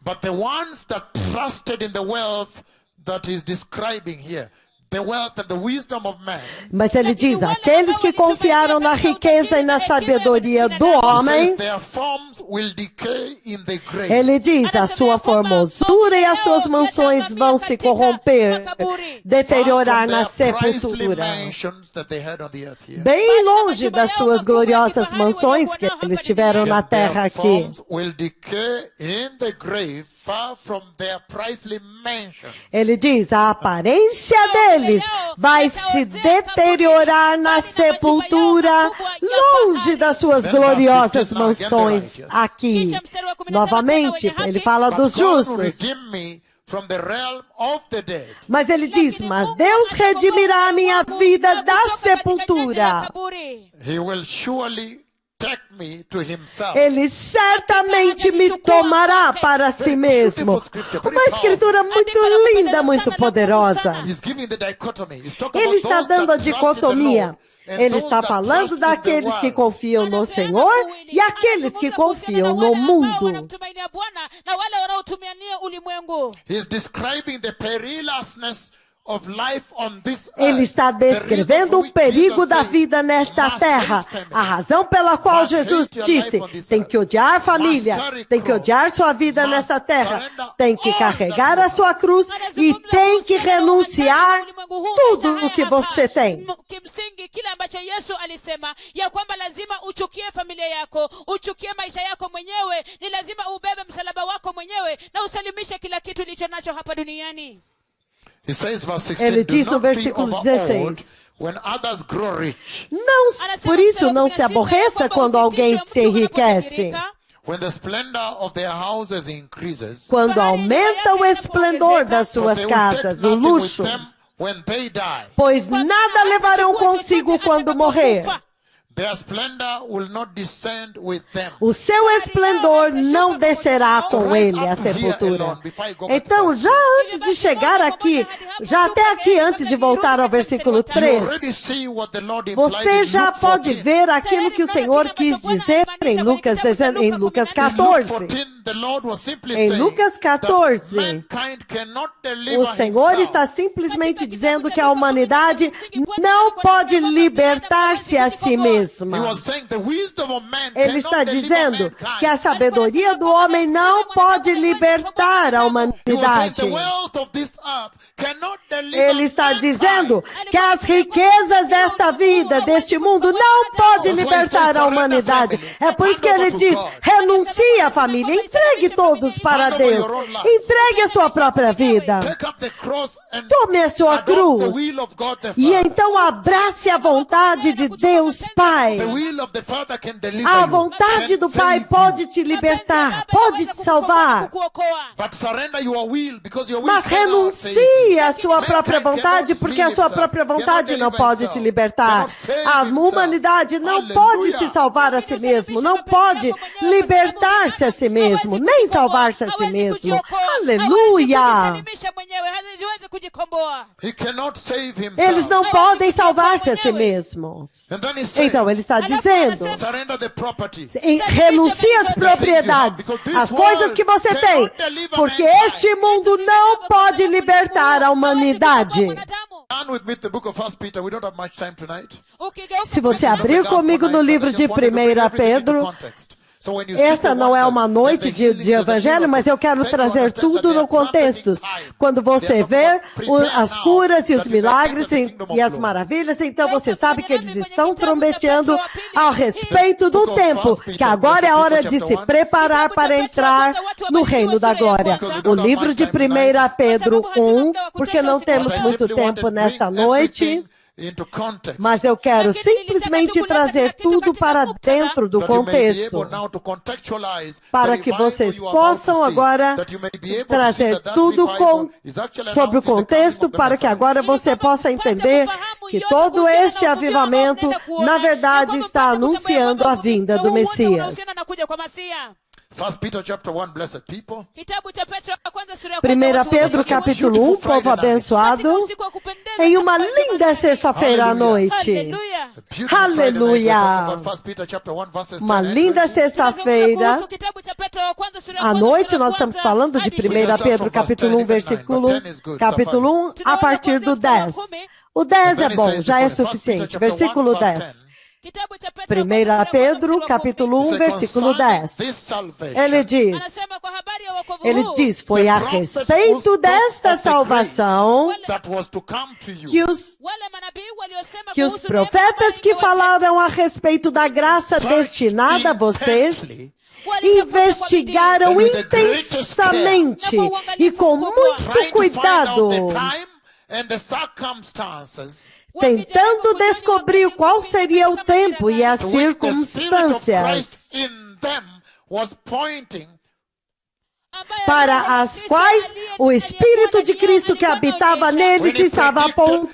But the ones that trusted in the wealth that is describing here, the wealth and the wisdom of man. Mas ele diz, aqueles que confiaram na riqueza e na sabedoria do homem, ele diz, a sua formosura e as suas mansões vão se corromper, deteriorar na sepultura. Bem longe das suas gloriosas mansões que eles tiveram na terra aqui. Ele diz, a aparência deles vai se deteriorar na sepultura, longe das suas gloriosas mansões aqui. Novamente, ele fala dos justos. Mas ele diz, mas Deus redimirá a minha vida da sepultura. Ele certamente me tomará para si mesmo. Uma escritura muito linda, muito poderosa. Ele está dando a dicotomia. Ele está falando daqueles que confiam no Senhor e aqueles que confiam no mundo. Ele está descrevendo o perigo da vida nesta terra. A razão pela qual Jesus disse, tem que odiar a família, tem que odiar sua vida nesta terra, tem que carregar a sua cruz e tem que renunciar tudo o que você tem. Ele diz no versículo 16, por isso não se aborreça quando alguém se enriquece, quando aumenta o esplendor das suas casas, o luxo, pois nada levarão consigo quando morrer. O seu esplendor não descerá com ele à sepultura. Então, já antes de chegar aqui, já até aqui, antes de voltar ao versículo 3, você já pode ver aquilo que o Senhor quis dizer em Lucas 14. Em Lucas 14, o Senhor está simplesmente dizendo que a humanidade não pode libertar-se a si mesma. Ele está dizendo que a sabedoria do homem não pode libertar a humanidade. Ele está dizendo que as riquezas desta vida, deste mundo, não podem libertar a humanidade. É por isso que ele diz, renuncia à família, entregue todos para Deus. Entregue a sua própria vida. Tome a sua cruz. E então abrace a vontade de Deus Pai. A vontade do Pai pode te libertar, pode te salvar. Mas renuncie à sua própria vontade, porque a sua própria vontade não pode te libertar. A humanidade não pode se salvar a si mesmo, não pode libertar-se a si mesmo, nem salvar-se a si mesmo. Aleluia! Eles não podem salvar-se a si mesmos. Então ele está dizendo, renuncie às propriedades, às coisas que você tem, porque este mundo não pode libertar a humanidade. Se você abrir comigo no livro de 1 Pedro, esta não é uma noite de evangelho, mas eu quero trazer tudo no contexto. Quando você vê as curas e os milagres e as maravilhas, então você sabe que eles estão trombeteando a respeito do tempo, que agora é a hora de se preparar para entrar no reino da glória. O livro de 1 Pedro 1, porque não temos muito tempo nesta noite, mas eu quero simplesmente trazer tudo para dentro do contexto, para que vocês possam agora trazer tudo sobre o contexto, para que agora você possa entender que todo este avivamento, na verdade, está anunciando a vinda do Messias. 1 Peter chapter 1, blessed people. 1 Pedro capítulo 1, povo abençoado, em uma linda sexta-feira à noite. Aleluia! Uma linda sexta-feira à noite, nós estamos falando de 1 Pedro capítulo 1, capítulo 1, a partir do 10. O 10 é bom, já é suficiente. Versículo 10. 1 Pedro, capítulo 1, versículo 10. Ele diz, foi a respeito desta salvação que os profetas que falaram a respeito da graça destinada a vocês investigaram intensamente e com muito cuidado, tentando descobrir qual seria o tempo e as circunstâncias para as quais o Espírito de Cristo que habitava neles estava apontando.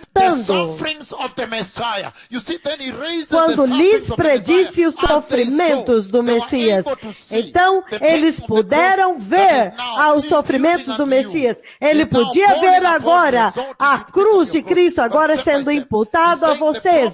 Quando lhes predisse os sofrimentos do Messias, então eles puderam ver os sofrimentos do Messias. Ele podia ver agora a cruz de Cristo agora sendo imputado a vocês,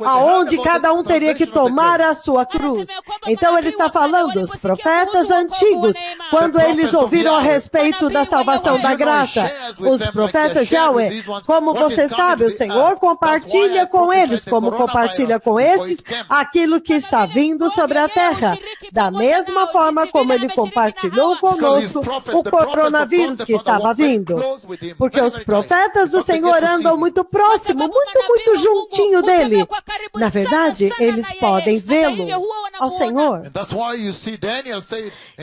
aonde cada um teria que tomar a sua cruz. Então ele está falando, os profetas antigos, quando eles ouviram a respeito da salvação da graça, os profetas Yahweh, como você sabe, o Senhor compartilha com eles, como compartilha com esses, aquilo que está vindo sobre a terra. Da mesma forma como ele compartilhou conosco o coronavírus que estava vindo. Porque os profetas do Senhor andam muito próximo, muito juntinho dele. Na verdade, eles podem vê-lo ao Senhor.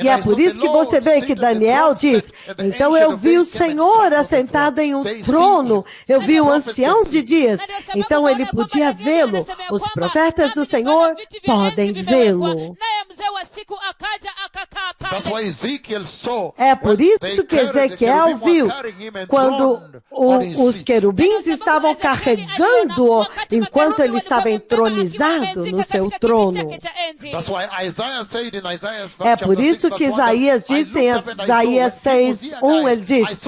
E é por isso que você vê que Daniel diz, então eu vi o Senhor assentado em um trono, eu vi o ancião de dias, então ele podia vê-lo, os profetas do Senhor podem vê-lo. É por isso que Ezequiel viu, quando os querubins estavam carregando-o, enquanto ele estava entronizado no seu trono. É por isso que Isaías disse em Isaías 6:1, ele diz,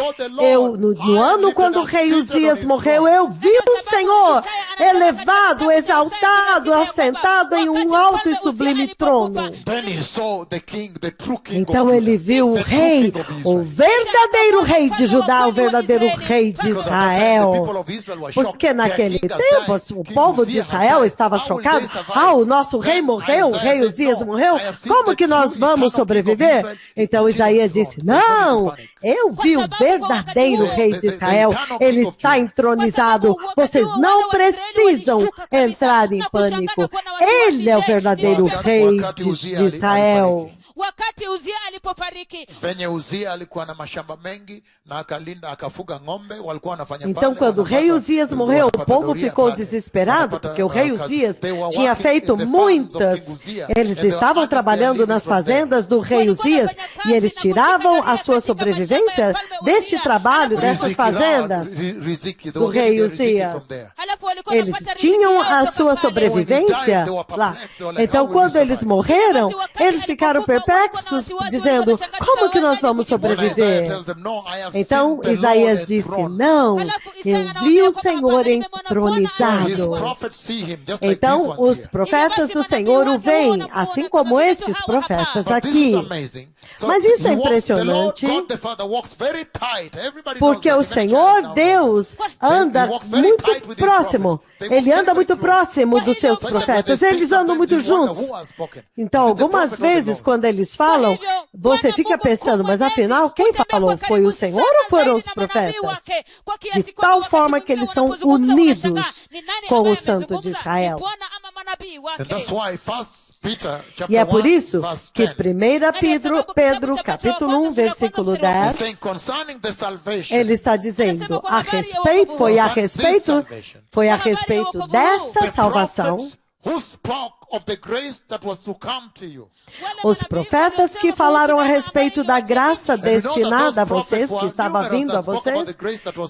no ano quando o rei Uzias morreu, eu vi o Senhor elevado, exaltado, assentado em um alto e sublime trono. Então ele viu o rei, o verdadeiro rei de Judá, o verdadeiro rei de Israel. Porque naquele tempo o povo de Israel estava chocado. O nosso rei morreu, o rei Uzias morreu, como que nós vamos sobreviver? Então Isaías disse, não, eu vi o verdadeiro rei de Israel, ele está entronizado, vocês não precisam entrar em pânico, ele é o verdadeiro rei de Israel. wakati Uzia alipofariki. Venye Uzia alikuwa na mashamba mengi na akafuga ng'ombe, walikuwa wanafanya pale. Então, quando o rei Uzias morreu, o povo ficou desesperado, porque o rei Uzias tinha feito muitas. Eles estavam trabalhando nas fazendas do rei Uzias e eles tiravam a sua sobrevivência deste trabalho, dessas fazendas do rei Uzias. Eles tinham a sua sobrevivência lá. Então, quando eles morreram, eles ficaram perplexos, dizendo, como que nós vamos sobreviver? Então, Isaías disse, não, eu vi o Senhor entronizado. Então, os profetas do Senhor o veem, assim como estes profetas aqui. Mas isso é impressionante, porque o Senhor Deus anda muito próximo. Ele anda muito próximo dos seus profetas. Eles andam muito juntos. Então, algumas vezes, quando eles falam, você fica pensando, mas afinal, quem falou? Foi o Senhor ou foram os profetas? De tal forma que eles são unidos com o Santo de Israel. E é por isso que 1 Pedro, capítulo 1, versículo 10, ele está dizendo, foi a respeito dessa salvação, os profetas que falaram a respeito da graça destinada a vocês, que estava vindo a vocês,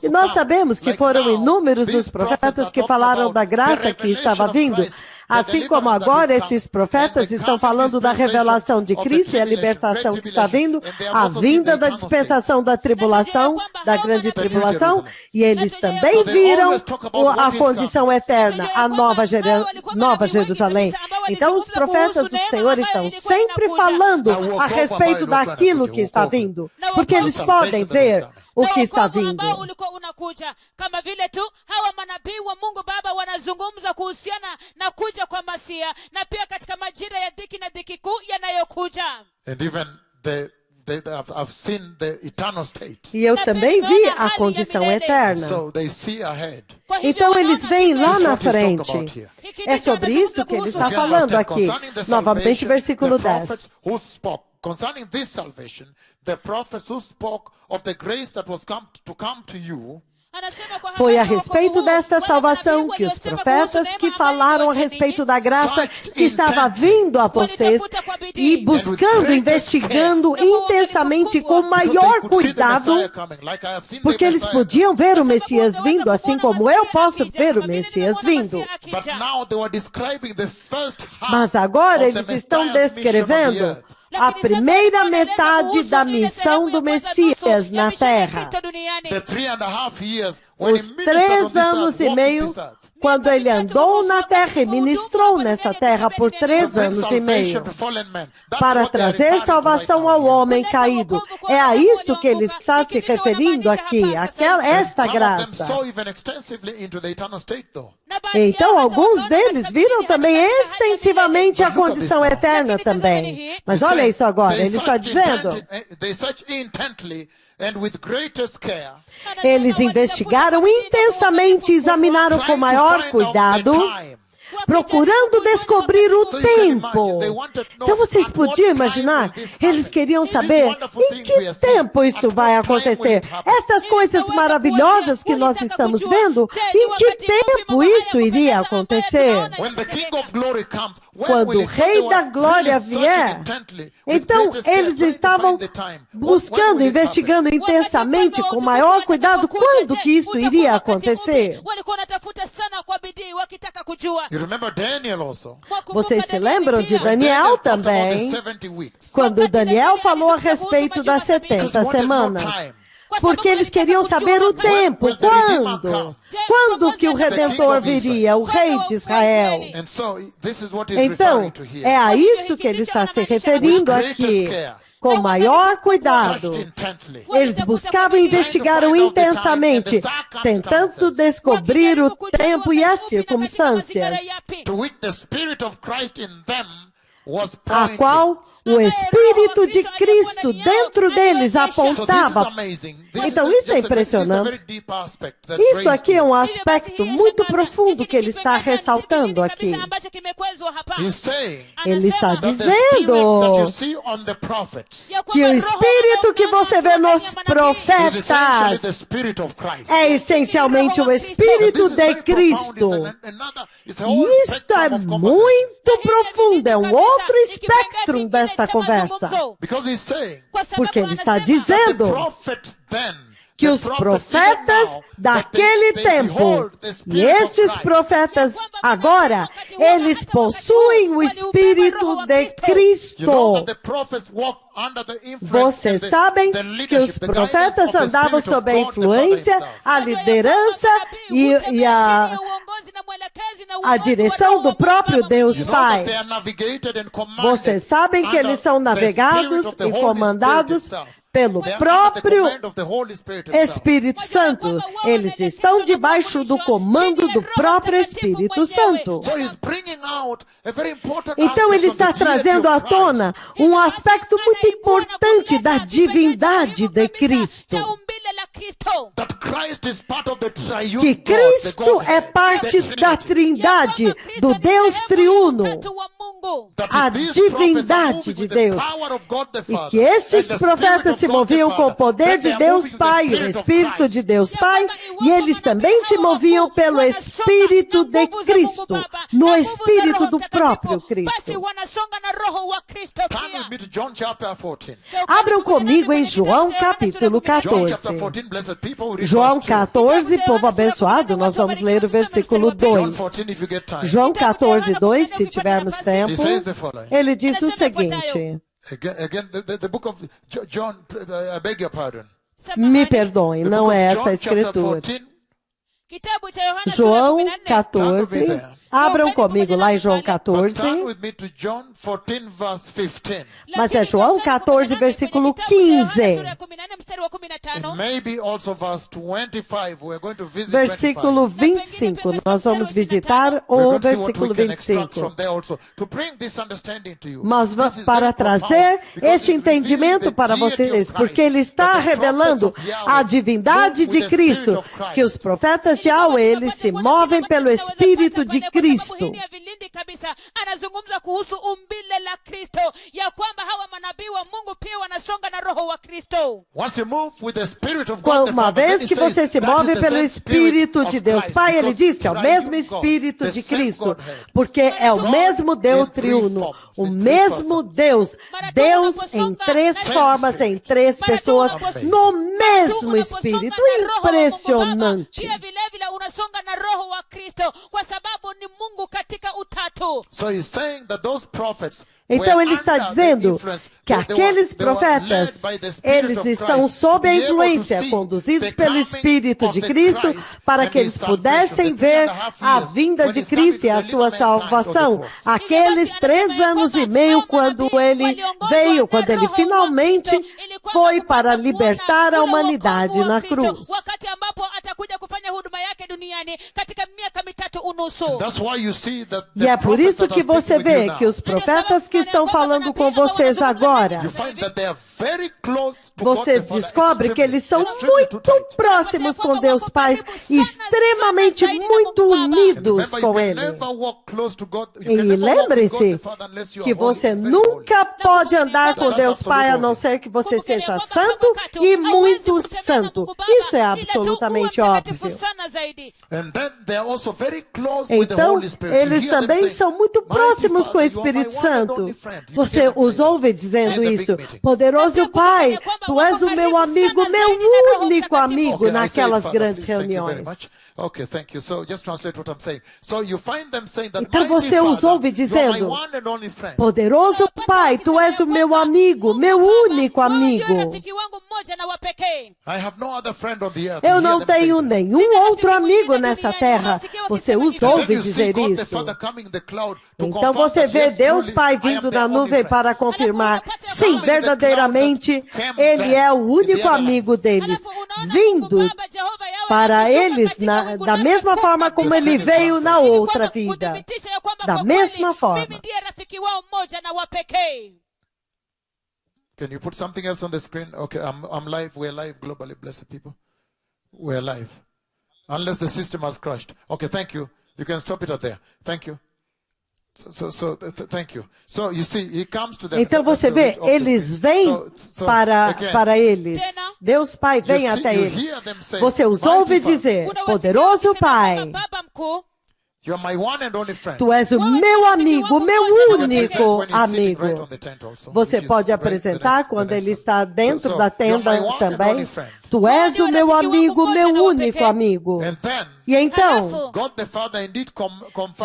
e nós sabemos que foram inúmeros os profetas que falaram da graça que estava vindo. Assim como agora estes profetas estão falando da revelação de Cristo e a libertação que está vindo, a vinda da dispensação da tribulação, da grande tribulação, e eles também viram a condição eterna, a Nova Jerusalém. Então os profetas do Senhor estão sempre falando a respeito daquilo que está vindo, porque eles podem ver o que está vindo. Kama vile tu hawa manabii wa Mungu Baba wanazungumza kuhusiana na kuja kwa Masia, na pia katika majira ya dhiki na dhiki kuu yanayokuja. And even I've seen the eternal state. E eu também vi a condição eterna. So they see ahead. Então eles veem lá na frente. É sobre isso que ele está falando aqui. Novamente, versículo 10. Concerning this salvation, the prophets who spoke of the grace that was to come to you. Foi a respeito desta salvação que os profetas que falaram a respeito da graça que estava vindo a vocês e buscando, investigando intensamente com maior cuidado, porque eles podiam ver o Messias vindo, assim como eu posso ver o Messias vindo. Mas agora eles estão descrevendo a primeira metade da missão do Messias na Terra. Os 3 anos e meio, quando ele andou na terra e ministrou nessa terra por 3 anos e meio, para trazer salvação ao homem caído. É a isso que ele está se referindo aqui, esta graça. Então, alguns deles viram também extensivamente a condição eterna também. Mas olha isso agora, ele está dizendo... Eles investigaram intensamente e examinaram com maior cuidado, procurando descobrir o tempo. Então vocês podiam imaginar? Eles queriam saber em que tempo isto vai acontecer. Estas coisas maravilhosas que nós estamos vendo, em que tempo isso iria acontecer? Quando o Rei da Glória vier, então eles estavam buscando, investigando intensamente, com maior cuidado, quando que isso iria acontecer. Vocês se lembram de Daniel também? Quando Daniel falou a respeito das 70 semanas. Porque eles queriam saber o tempo, quando? Quando que o Redentor viria, o Rei de Israel? Então, é a isso que ele está se referindo aqui. Com maior cuidado. Eles buscavam e investigaram intensamente, tentando descobrir o tempo e as circunstâncias, a qual o Espírito de Cristo dentro deles apontava. Então isso é impressionante. Isso aqui é um aspecto muito profundo que ele está ressaltando aqui. Ele está dizendo que o Espírito que você vê nos profetas é essencialmente o Espírito de Cristo. Isto é muito profundo, é um outro espectro desta conversa. Porque ele está dizendo que os profetas daquele tempo, e estes profetas agora, eles possuem o Espírito de Cristo. Vocês sabem que os profetas andavam sob a influência, a liderança e a direção do próprio Deus Pai. Vocês sabem que eles são navegados e comandados pelo próprio Espírito Santo. Eles estão debaixo do comando do próprio Espírito Santo. Então ele está trazendo à tona um aspecto muito importante da divindade de Cristo. Que Cristo é parte da Trindade, do Deus triuno, a divindade de Deus. E que estes profetas se moviam com o poder de Deus Pai, o Espírito de Deus Pai, e eles também se moviam pelo Espírito de Cristo, no Espírito do próprio Cristo. Abram comigo em João capítulo 14. João 14, povo abençoado, nós vamos ler o versículo 2. João 14, 2, se tivermos tempo, ele diz o seguinte. Again, the book of John, I beg your pardon. Me perdoem, não é essa a escritura. João 14. Abram comigo lá em João 14. Mas é João 14, versículo 15. Versículo 25. Nós vamos visitar o versículo 25. Mas para trazer este entendimento para vocês, porque ele está revelando a divindade de Cristo, que os profetas de Yahweh, eles se movem pelo Espírito de Cristo. Anazungumza kuhusu umbile la Kristo, ya kwamba hawa manabii wa Mungu pia wanasonga na roho wa Kristo. Uma vez que você se move pelo Espírito de Deus Pai, ele diz que é o mesmo Espírito de Cristo, porque é o mesmo Deus triuno, o mesmo Deus, Deus em três formas, em três pessoas, no mesmo Espírito. Impressionante. Então ele está dizendo que aqueles profetas, eles estão sob a influência, conduzidos pelo Espírito de Cristo, para que eles pudessem ver a vinda de Cristo e a sua salvação. Aqueles 3 anos e meio quando ele veio, quando ele finalmente foi para libertar a humanidade na cruz. E é por isso que você vê que os profetas que estão falando com vocês agora, você descobre que eles são muito próximos com Deus Pai, extremamente muito unidos com Ele. E lembre-se que você nunca pode andar com Deus Pai a não ser que você seja santo e muito santo. Isso é absolutamente óbvio. Então, eles também são muito próximos com o Espírito Santo. Você os ouve dizendo isso. Poderoso Pai, Tu és o meu amigo, meu único amigo naquelas grandes reuniões. Então você os ouve dizendo, poderoso Pai, Tu és o meu amigo, meu único amigo. Eu não tenho nenhum outro amigo nessa terra. Você os ouve dizer isso. Então você vê Deus Pai vindo na nuvem para confirmar, sim, verdadeiramente, Ele é o único amigo deles, vindo para eles da mesma forma como Ele veio na outra vida. Da mesma forma. Can you put something else on the screen? Okay, I'm live. We're live globally, blessed people. We're live. Unless the system has crashed. Okay, thank you. You can stop it at there. Thank you. Thank you. So you see, he comes to them. Então você vê, eles vêm para eles. Deus Pai vem até eles. Você os ouve dizer, poderoso Pai, Tu és o meu amigo, meu único amigo. Você pode apresentar quando ele está dentro da tenda também. Tu és o meu amigo, meu único amigo. E então,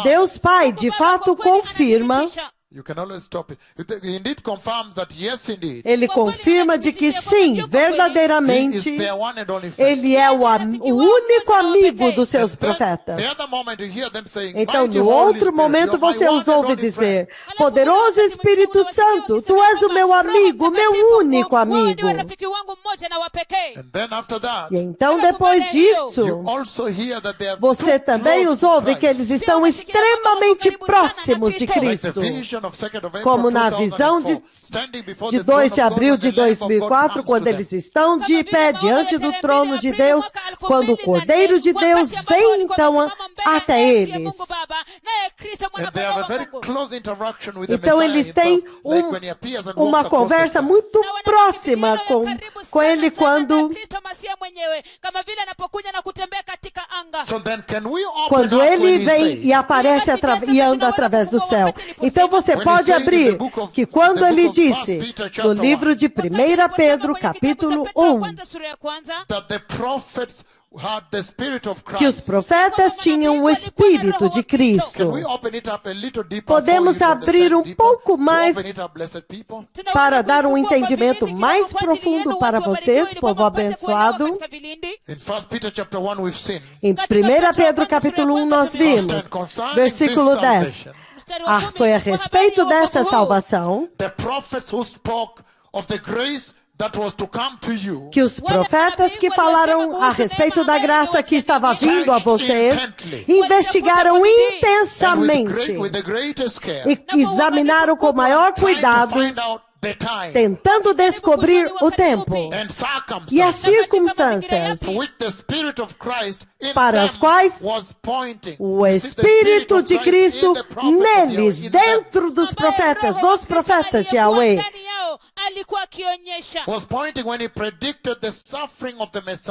Deus Pai de fato confirma. Ele confirma de que sim, verdadeiramente, Ele é o único amigo dos seus profetas. Então, no outro momento, você os ouve dizer, poderoso Espírito Santo, Tu és o meu amigo, meu único amigo. E então, depois disso, você também os ouve que eles estão extremamente próximos de Cristo. Como na visão de 2 de abril de 2004, quando eles estão de pé diante do trono de Deus, quando o Cordeiro de Deus vem então até eles. Então eles têm uma conversa muito próxima com ele quando ele vem e aparece e anda através do céu. Então você pode abrir que quando ele disse no livro de 1 Pedro, capítulo 1, que os profetas tinham o Espírito de Cristo. Podemos abrir um pouco mais para dar um entendimento mais profundo para vocês, povo abençoado. Em 1 Pedro capítulo 1 nós vimos, versículo 10. Foi a respeito dessa salvação que os profetas que falaram a respeito da graça que estava vindo a vocês investigaram intensamente e examinaram com maior cuidado, tentando descobrir o tempo e as circunstâncias para as quais o Espírito de Cristo neles, dentro dos profetas de Yahweh,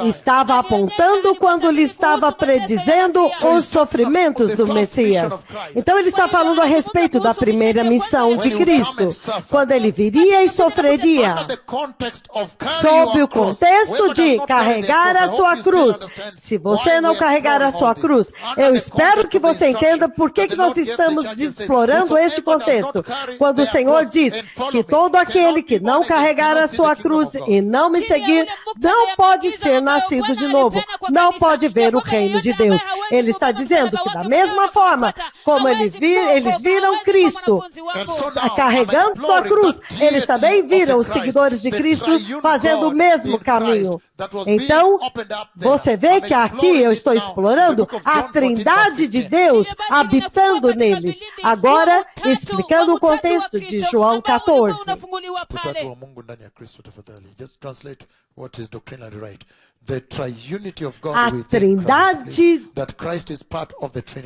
estava apontando quando ele estava predizendo os sofrimentos do Messias. Então ele está falando a respeito da primeira missão de Cristo, quando ele viria e sofreria, sob o contexto de carregar a sua cruz. Se você não carregar a sua cruz, eu espero que você entenda por que nós estamos explorando este contexto. Quando o Senhor diz que todo aquele que não carregar a sua cruz e não me seguir, não pode ser nascido de novo, não pode ver o reino de Deus. Ele está dizendo que da mesma forma como eles viram Cristo carregando sua cruz, eles também viram os seguidores de Cristo fazendo o mesmo caminho. Então, você vê que aqui eu estou explorando a Trindade de Deus habitando neles. Agora, explicando o contexto de João 14.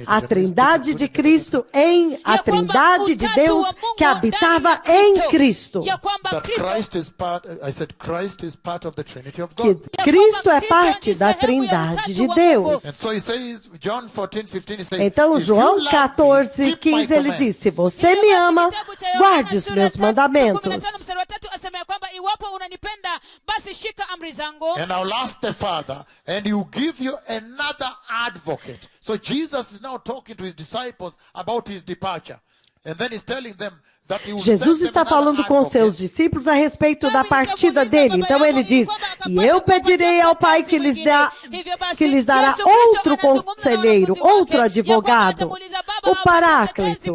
A Trindade de Cristo a Trindade de Deus que habitava em Cristo. Que Cristo é parte da Trindade de Deus. Então, João 14, 15, ele diz, se você me ama, guarde os meus mandamentos. And I'll ask the Father, and He will give you another advocate. So Jesus is now talking to His disciples about His departure. And then He's telling them that He will Jesus está falando com seus discípulos a respeito da partida dele. Então ele diz, e eu pedirei ao Pai que lhes dará outro conselheiro, outro advogado, o Paráclito,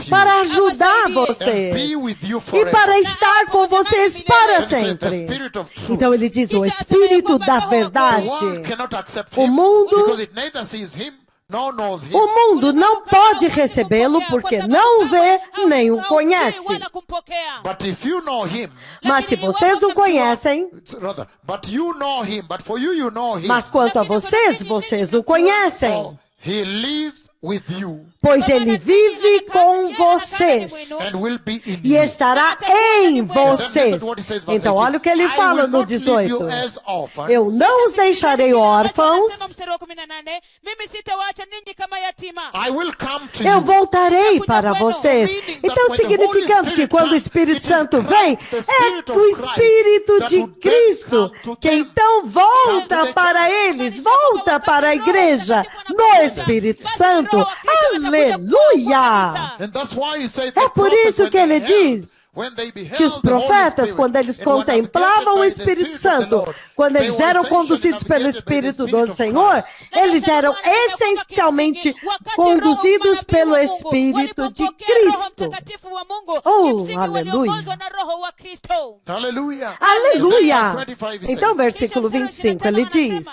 para ajudar você e para estar com vocês para sempre. Então ele diz, o Espírito da verdade. O mundo O mundo não pode recebê-lo porque não o vê nem o conhece. Mas se vocês o conhecem, mas quanto a vocês, vocês o conhecem. Pois ele vive com vocês e estará em vocês. Então, olha o que ele fala no 18. Eu não os deixarei órfãos. Eu voltarei para vocês. Então, significando que quando o Espírito Santo vem, é o Espírito de Cristo que então volta para eles, volta para a igreja no Espírito Santo. Aleluia! É por isso que ele diz que os profetas, quando eles contemplavam o Espírito Santo, quando eles eram conduzidos pelo Espírito do Senhor, eles eram essencialmente conduzidos pelo Espírito de Cristo. Oh, aleluia! Aleluia! Então, versículo 25, ele diz: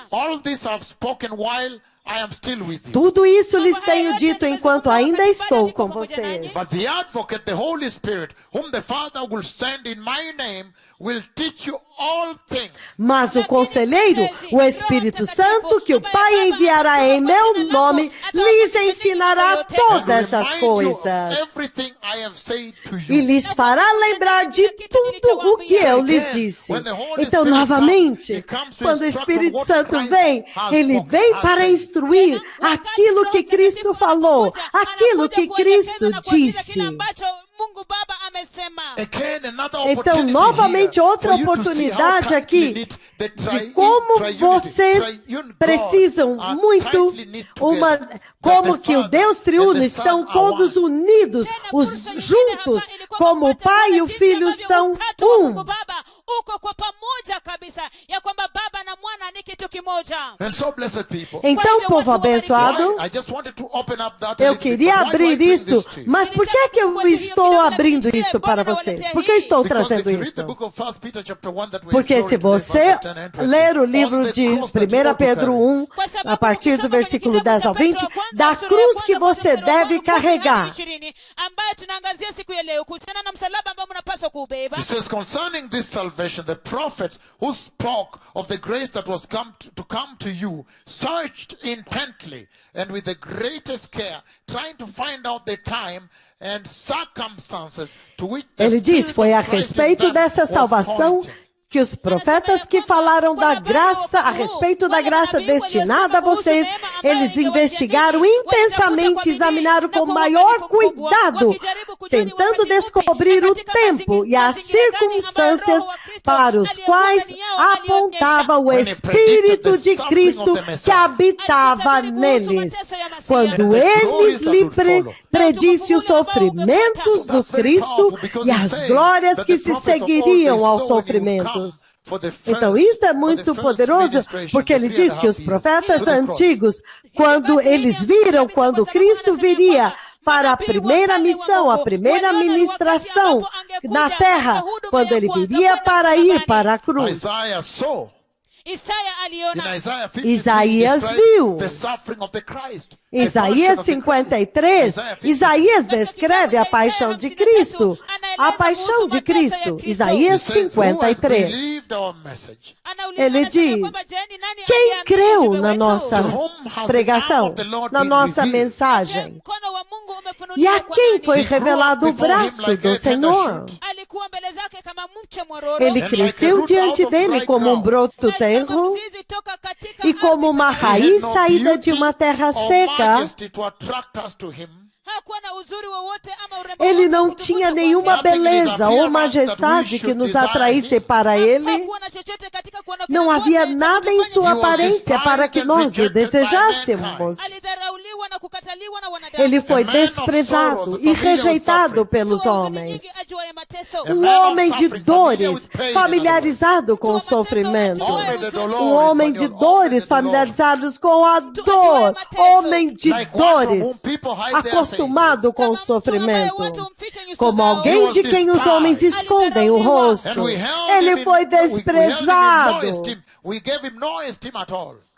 tudo isso lhes tenho dito enquanto ainda estou com vocês. But the advocate, the Holy Spirit, whom the Father will send in my name, will teach you all things. Mas o conselheiro, o Espírito Santo, que o Pai enviará em meu nome, lhes ensinará todas as coisas. E lhes fará lembrar de tudo o que eu lhes disse. Então, novamente, quando o Espírito Santo vem, ele vem para instruir aquilo que Cristo falou, aquilo que Cristo disse. Então, novamente, outra oportunidade aqui de como vocês precisam muito, como que o Deus triuno estão todos unidos, juntos, como o Pai e o Filho são um. Então, povo abençoado, eu queria abrir isto, mas por que é que eu estou abrindo isto para vocês? Por que estou trazendo isto? Porque se você ler o livro de 1 Pedro 1, a partir do versículo 10 ao 20, da cruz que você deve carregar. It says, concerning this salvation, the prophets who spoke of the grace that was to come to you searched intently and with the greatest care, trying to find out the time and circumstances to which the Ele diz, foi a Spirit of Christ respeito in them dessa was salvação pointing. que os profetas que falaram da graça, a respeito da graça destinada a vocês, eles investigaram intensamente, examinaram com maior cuidado, tentando descobrir o tempo e as circunstâncias para os quais apontava o Espírito de Cristo que habitava neles. Quando eles lhe predisse os sofrimentos do Cristo e as glórias que se seguiriam aos sofrimentos. Então, isso é muito poderoso, porque ele diz que os profetas antigos, quando eles viram, quando Cristo viria para a primeira missão, a primeira ministração na terra, quando ele viria para ir para a cruz. Isaías viu. Isaías 53, Isaías descreve a paixão de Cristo. A paixão de Cristo. Isaías 53. Ele diz, quem creu na nossa pregação, na nossa mensagem? E a quem foi revelado o braço do Senhor? Ele cresceu diante dele como um broto tenro e como uma raiz saída de uma terra seca. Ele não tinha nenhuma beleza ou majestade que nos atraísse para ele. Não havia nada em sua aparência para que nós o desejássemos. Ele foi desprezado e rejeitado pelos homens. Um homem de dores, familiarizado com o sofrimento. Um homem de dores, familiarizados com a dor. Homem de dores, acostumado com o sofrimento. Como alguém de quem os homens escondem o rosto. Ele foi desprezado.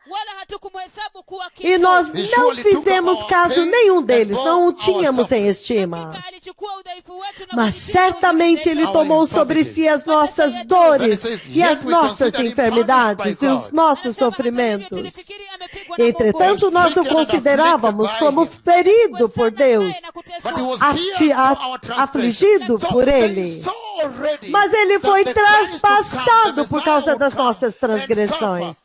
wala hatukumuhesabu kuwa kitu. E nós não fizemos caso nenhum deles, não o tínhamos em estima. Hakika alichukua udhaifu wetu na Mas kujitwika certamente Ele tomou sobre si as nossas dores e as nossas enfermidades e os nossos sofrimentos. Entretanto, nós o considerávamos como ferido por Deus, afligido por Ele. Mas Ele foi traspassado por causa das nossas transgressões.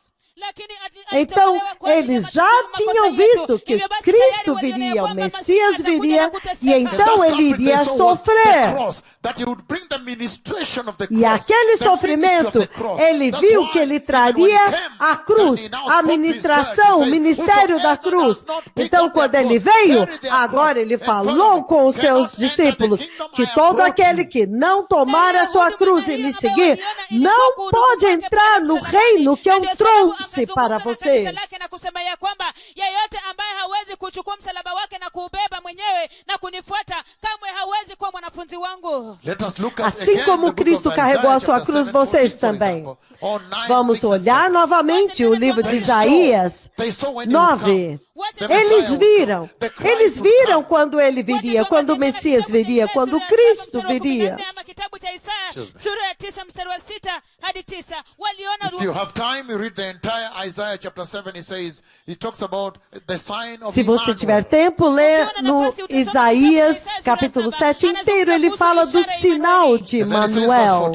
Então, eles já tinham visto que Cristo viria, o Messias viria, e então Ele iria sofrer. E aquele sofrimento, Ele viu que Ele traria a cruz, a ministração, o ministério da cruz. Então, quando Ele veio, agora Ele falou com os seus discípulos que todo aquele que não tomar a sua cruz e me seguir, não pode entrar no reino que eu trouxe para vocês. Na kusema ya kwamba yeyote ambaye hawezi kuchukua msalaba wake na kuubeba mwenyewe na kunifuata kamwe hawezi kuwa mwanafunzi wangu. Assim como Cristo carregou a sua cruz, vocês também. Vamos olhar novamente o livro de Isaías 9. Eles viram quando Ele viria, quando o Messias viria, quando Cristo viria. If you have time, you read the entire Isaiah chapter 7. It says, it talks about the sign of Se você tiver tempo, lê no Isaías capítulo 7 inteiro, ele fala do sinal de Emmanuel.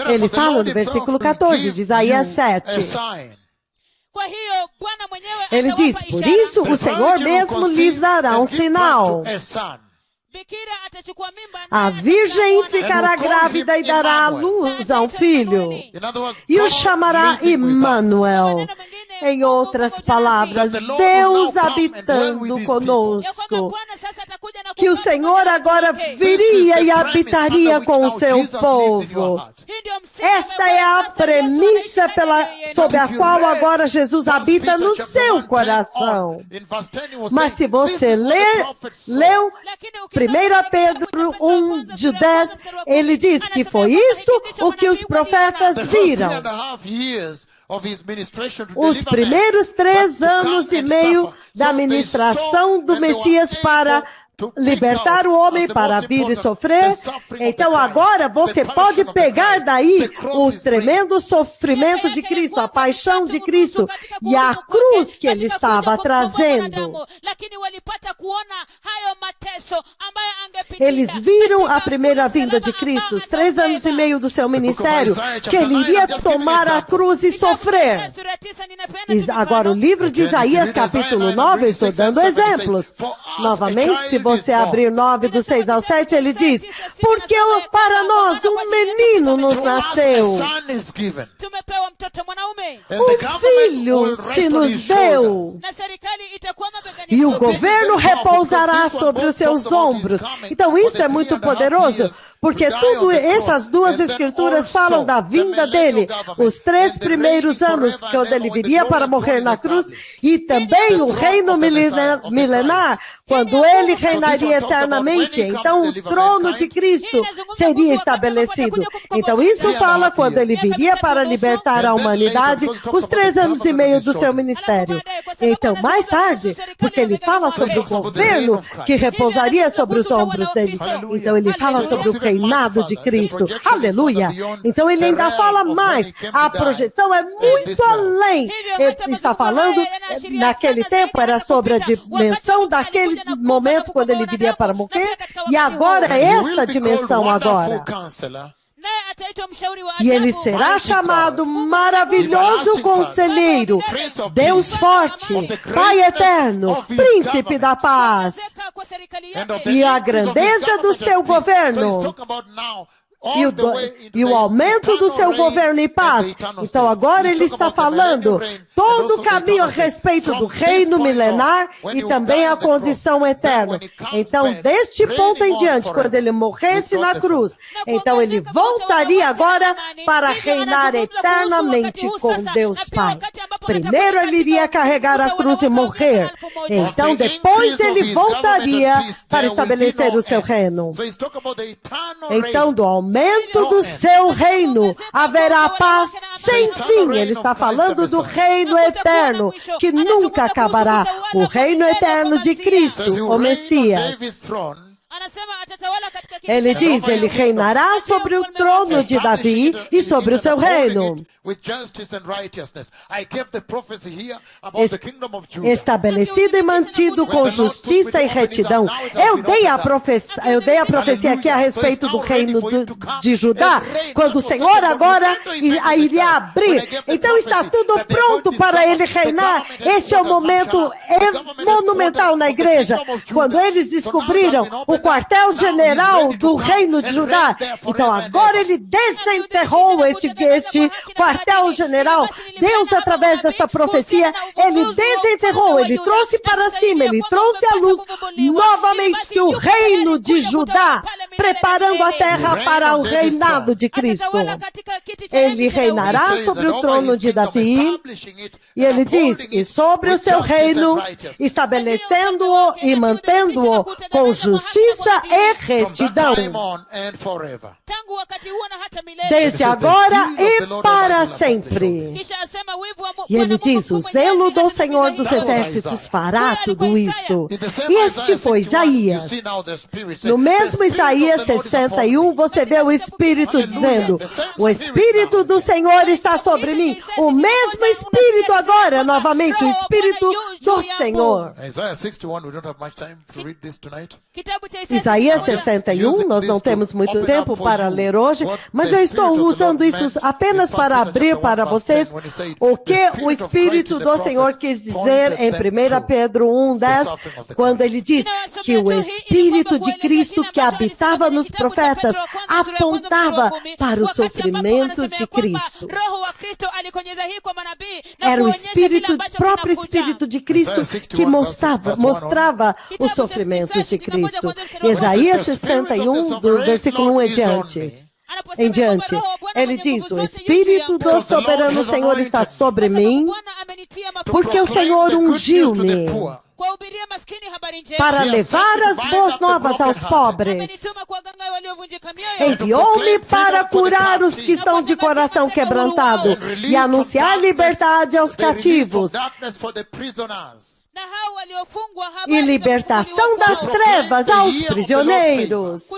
Ele fala no versículo 14 de Isaías 7. Ele diz, por isso o Senhor mesmo lhes dará um sinal. A virgem ficará grávida e dará à luz a um filho, e o chamará Emmanuel. Em outras palavras, Deus habitando conosco. Que o Senhor agora viria e habitaria com o seu povo. Esta é a premissa sob a qual agora Jesus habita no seu coração. Mas se você leu 1 Pedro 1, de 10, ele diz que foi isso o que os profetas viram. Os primeiros 3 anos e meio da ministração do Messias para libertar o homem para vir e sofrer. Então agora você pode pegar daí o tremendo sofrimento de Cristo, a paixão de Cristo e a cruz que Ele estava trazendo. Eles viram a primeira vinda de Cristo, os 3 anos e meio do seu ministério, que Ele iria tomar a cruz e sofrer. Agora o livro de Isaías capítulo 9, eu estou dando exemplos. Novamente, se você abrir 9 do 6 ao 7, ele diz, porque para nós um menino nos nasceu, um filho se nos deu, e o governo repousará sobre os seus ombros. Então isso é muito poderoso, porque essas duas escrituras falam da vinda dele, os 3 primeiros anos quando ele viria para morrer na cruz, e também o reino milenar, quando ele reinaria eternamente. Então o trono de Cristo seria estabelecido. Então isso fala quando ele viria para libertar a humanidade, os 3 anos e meio do seu ministério. Então mais tarde, porque ele fala sobre o governo que repousaria sobre os ombros dele, então ele fala sobre o reinado de Cristo. Aleluia! Então ele ainda fala mais. A projeção é muito além. Ele está falando, naquele tempo era sobre a dimensão daquele momento quando ele viria para morrer, e agora é essa dimensão agora. E ele será chamado Maravilhoso Conselheiro, Deus Forte, Pai Eterno, Príncipe da Paz. E a grandeza do seu governo e o aumento do seu governo e paz. Então agora ele está falando todo o caminho a respeito do reino milenar e também a condição eterna. Então deste ponto em diante, quando ele morresse na cruz, então ele voltaria agora para reinar eternamente com Deus Pai. Primeiro ele iria carregar a cruz e morrer. Então depois ele voltaria para estabelecer o seu reino. Então do aumento momento do seu reino haverá paz sem fim. Ele está falando do reino eterno, que nunca acabará. O reino eterno de Cristo, o Messias. Ele diz, ele reinará sobre o trono de Davi e sobre o seu reino, estabelecido e mantido com justiça e retidão. Eu dei a profecia aqui a respeito do reino de Judá, quando o Senhor agora iria abrir. Então está tudo pronto para ele reinar. Este é o momento monumental na igreja, quando eles descobriram o quartel-general do reino de Judá. Então agora ele desenterrou este quartel-general. Deus, através desta profecia, ele desenterrou, ele trouxe para cima, ele trouxe à luz novamente o reino de Judá, preparando a terra para o reinado de Cristo. Ele reinará sobre o trono de Davi, e ele diz, e sobre o seu reino, estabelecendo-o e mantendo-o com justiça e retidão, desde agora e para sempre. E ele diz, o zelo do Senhor dos Exércitos fará tudo isso. E este foi Isaías. No mesmo Isaías 61, você vê o Espírito dizendo, o Espírito do Senhor está sobre mim. O mesmo Espírito agora, novamente, o Espírito do Senhor. Isaías 61, nós não temos muito tempo para ler hoje, mas eu estou usando isso apenas para abrir para vocês o que o Espírito do Senhor quis dizer em 1 Pedro 1:10, quando ele diz que o Espírito de Cristo que habitava nos profetas apontava para os sofrimentos de Cristo. Era o próprio Espírito de Cristo que mostrava os sofrimentos de Cristo. Isaías 61, do versículo 1 em diante, ele diz, o Espírito do soberano Senhor está sobre mim, porque o Senhor ungiu-me para levar as boas novas aos pobres. Enviou-me para curar os que estão de coração quebrantado e anunciar liberdade aos cativos e libertação das trevas aos prisioneiros,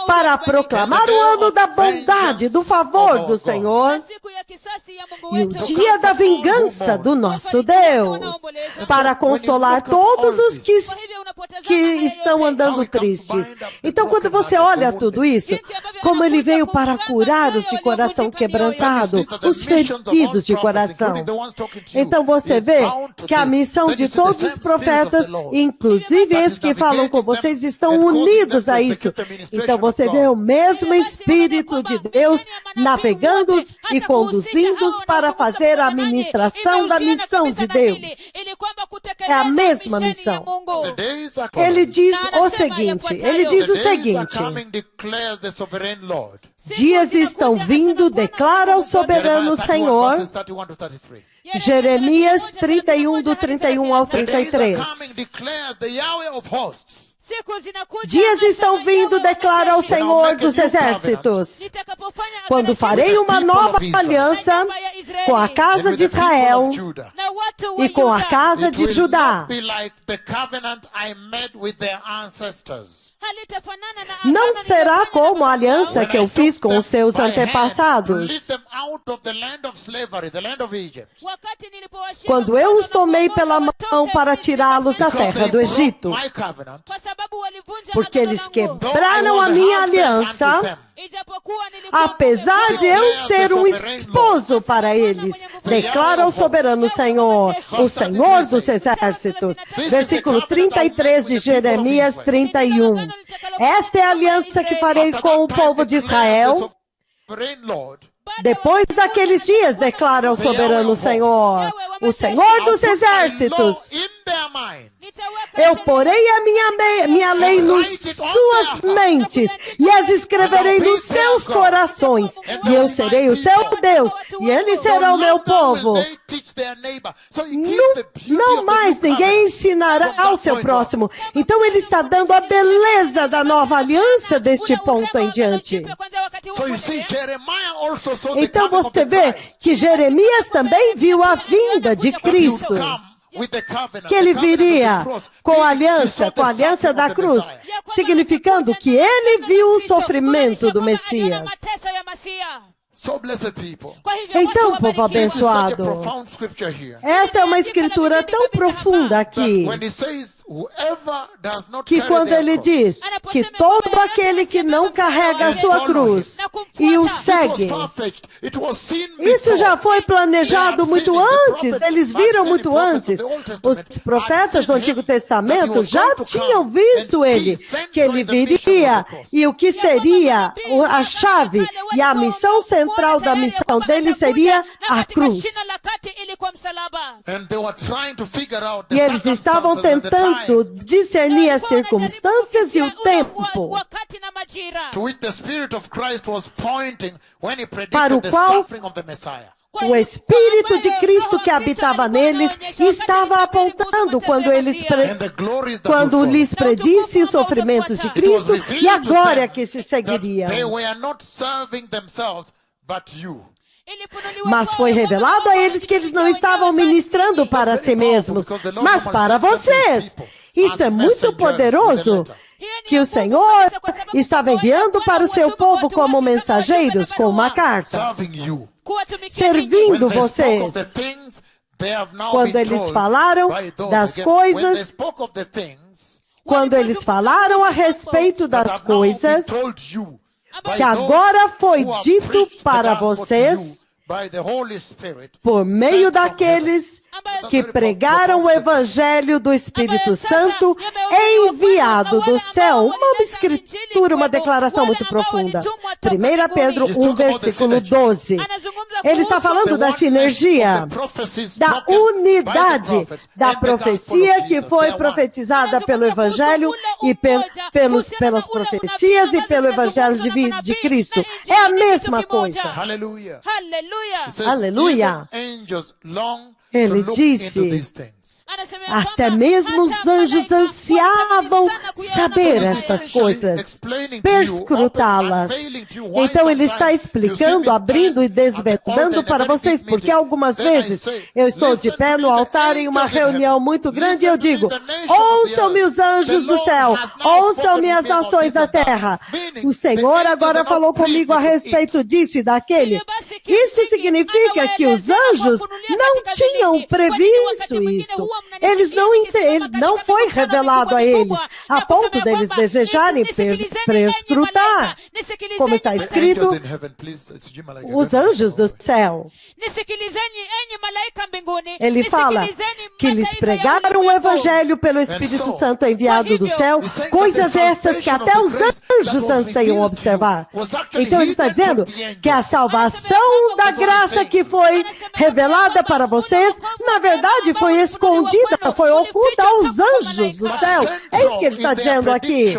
para proclamar o ano da bondade, do favor do Senhor e o dia da vingança do nosso Deus, para consolar todos os que estão andando tristes. Então, quando você olha tudo isso, como ele veio para curar os de coração quebrantado, os feridos de coração. Então, você vê que a missão de todos os profetas, inclusive esses que falam com vocês, estão unidos a isso. Então você vê o mesmo Espírito de Deus navegando-os e conduzindo-os para fazer a administração da missão de Deus. É a mesma missão. Ele diz o seguinte, dias estão vindo, declara o soberano Senhor. Jeremias 31, do 31 ao 33. Dias estão vindo, declara o Senhor dos Exércitos, quando farei uma nova aliança com a casa de Israel e com a casa de Judá. Não será como a aliança que eu fiz com os seus antepassados, quando eu os tomei pela mão para tirá-los da terra do Egito, porque eles quebraram a minha aliança, apesar de eu ser um esposo para eles, declara o soberano Senhor, o Senhor dos Exércitos. Versículo 33 de Jeremias 31. Esta é a aliança que farei com o povo de Israel depois daqueles dias, declara o soberano Senhor, o Senhor dos Exércitos. Eu porei a minha lei nas suas mentes e as escreverei nos seus corações. E eu serei o seu Deus e eles serão meu povo. Não mais ninguém ensinará ao seu próximo. Então ele está dando a beleza da nova aliança deste ponto em diante. Então você vê que Jeremias também viu a vinda de Cristo. Que ele viria com a aliança da cruz, significando que ele viu o sofrimento do Messias. Então, povo abençoado, esta é uma escritura tão profunda aqui, que quando ele diz que todo aquele que não carrega a sua cruz e o segue, isso já foi planejado muito antes, eles viram muito antes. Os profetas do Antigo Testamento já tinham visto ele, que ele viria e o que seria a chave e a missão central da missão dele seria a cruz. E eles estavam tentando discernir as circunstâncias e o tempo para o qual o Espírito de Cristo que habitava neles estava apontando quando lhes predisse os sofrimentos de Cristo e a glória que se seguiria. Mas foi revelado a eles que eles não estavam ministrando para si mesmos, mas para vocês. Isto é muito poderoso, que o Senhor estava enviando para o seu povo como mensageiros com uma carta, servindo vocês. Quando eles falaram das coisas, quando eles falaram a respeito das coisas que agora foi dito para vocês por meio daqueles que pregaram o Evangelho do Espírito Santo enviado do céu. Uma escritura, uma declaração muito profunda. 1 Pedro 1, versículo 12. Ele está falando da sinergia, da unidade, da profecia que foi profetizada pelo Evangelho e pelas profecias e pelo Evangelho de Cristo. É a mesma coisa. Aleluia. Aleluia. Ele disse, até mesmo os anjos ansiavam saber essas coisas, perscrutá-las. Então ele está explicando, abrindo e desvendando para vocês, porque algumas vezes eu estou de pé no altar em uma reunião muito grande e eu digo, ouçam-me os anjos do céu, ouçam-me as nações da terra. O Senhor agora falou comigo a respeito disso e daquele. Isso significa que os anjos não tinham previsto isso. Não foi revelado a eles, a ponto deles desejarem perscrutar. Como está escrito, os anjos do céu. Ele fala que eles pregaram o Evangelho pelo Espírito Santo enviado do céu, coisas essas que até os anjos anseiam observar. Então ele está dizendo que a salvação da graça que foi revelada para vocês, na verdade foi escondida, foi oculta aos anjos do céu. É isso que ele está dizendo aqui.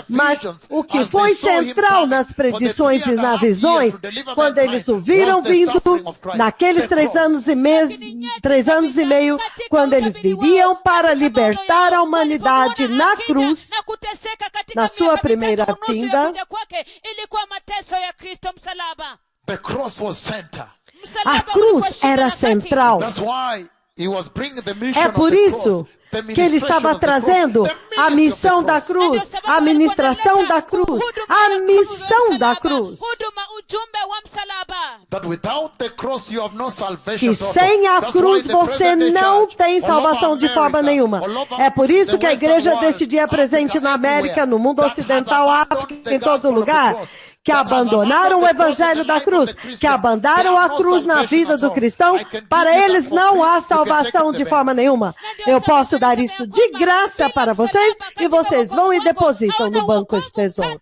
Mas o que foi central nas predições e nas visões, quando eles o viram vindo, naqueles 3 anos e meio, quando eles viriam para libertar a humanidade na cruz, na sua primeira vinda, a cruz era central. É por isso que ele estava trazendo a missão da cruz, a ministração da cruz, a missão da cruz. Que sem a cruz você não tem salvação de forma nenhuma. É por isso que a igreja deste dia é presente na América, no mundo ocidental, África, em todo lugar, que abandonaram o Evangelho da cruz, que abandonaram a cruz na vida do cristão, para eles não há salvação de forma nenhuma. Eu posso dar isto de graça para vocês e vocês vão e depositam no banco esse tesouro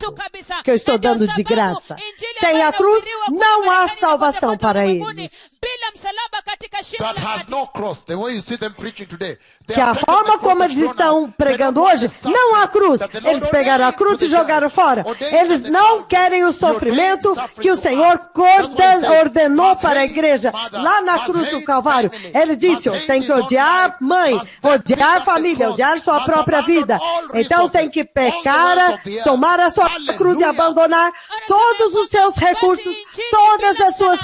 que eu estou dando de graça. Sem a cruz não há salvação para eles. bila msalaba katika shimo that la has kati. no cross, the way you see them preaching today. Que a forma como eles estão pregando hoje, não há cruz. Eles pegaram a cruz e jogaram fora. Eles não querem o sofrimento que o Senhor ordenou para a igreja lá na cruz do Calvário. Ele disse, tem que odiar mãe, odiar família, odiar sua própria vida. Então tem que pecar, tomar a sua cruz e abandonar todos os seus recursos, todas as suas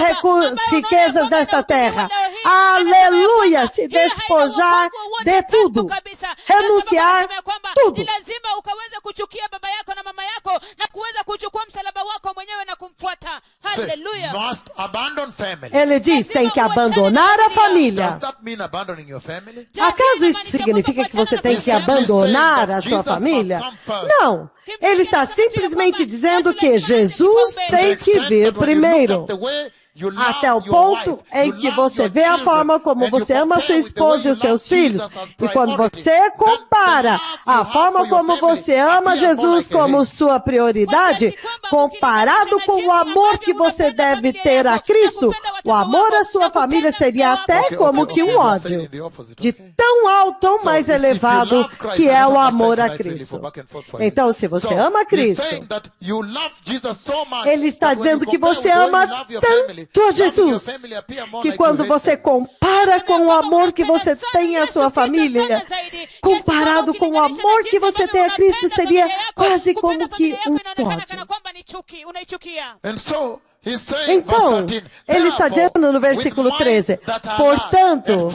riquezas desta terra. Aleluia! Se despojar de tudo, renunciar tudo. Ni lazima ukaweza kuchukia baba yako na mama yako na kuweza kuchukua msalaba wako mwenyewe na kumfuata. Hallelujah. Must abandon family. Ele diz, tem que abandonar a família. Does that mean abandoning your family? Acaso isso significa que você tem que abandonar a sua família? Não. Ele está simplesmente dizendo que Jesus tem que vir primeiro. Até o ponto em que você vê a forma como você ama sua esposa e os seus filhos. E quando você compara a forma como você ama Jesus como sua prioridade, comparado com o amor que você deve ter a Cristo, o amor à sua família seria até como que um ódio. De tão alto, tão mais elevado que é o amor a Cristo. Então, se você ama Cristo, Ele está dizendo que você ama tanto a Jesus, que quando você compara com o amor que você tem à sua família, comparado com o amor que você tem a Cristo, seria quase como que um ódio. Então, ele está dizendo no versículo 13, portanto,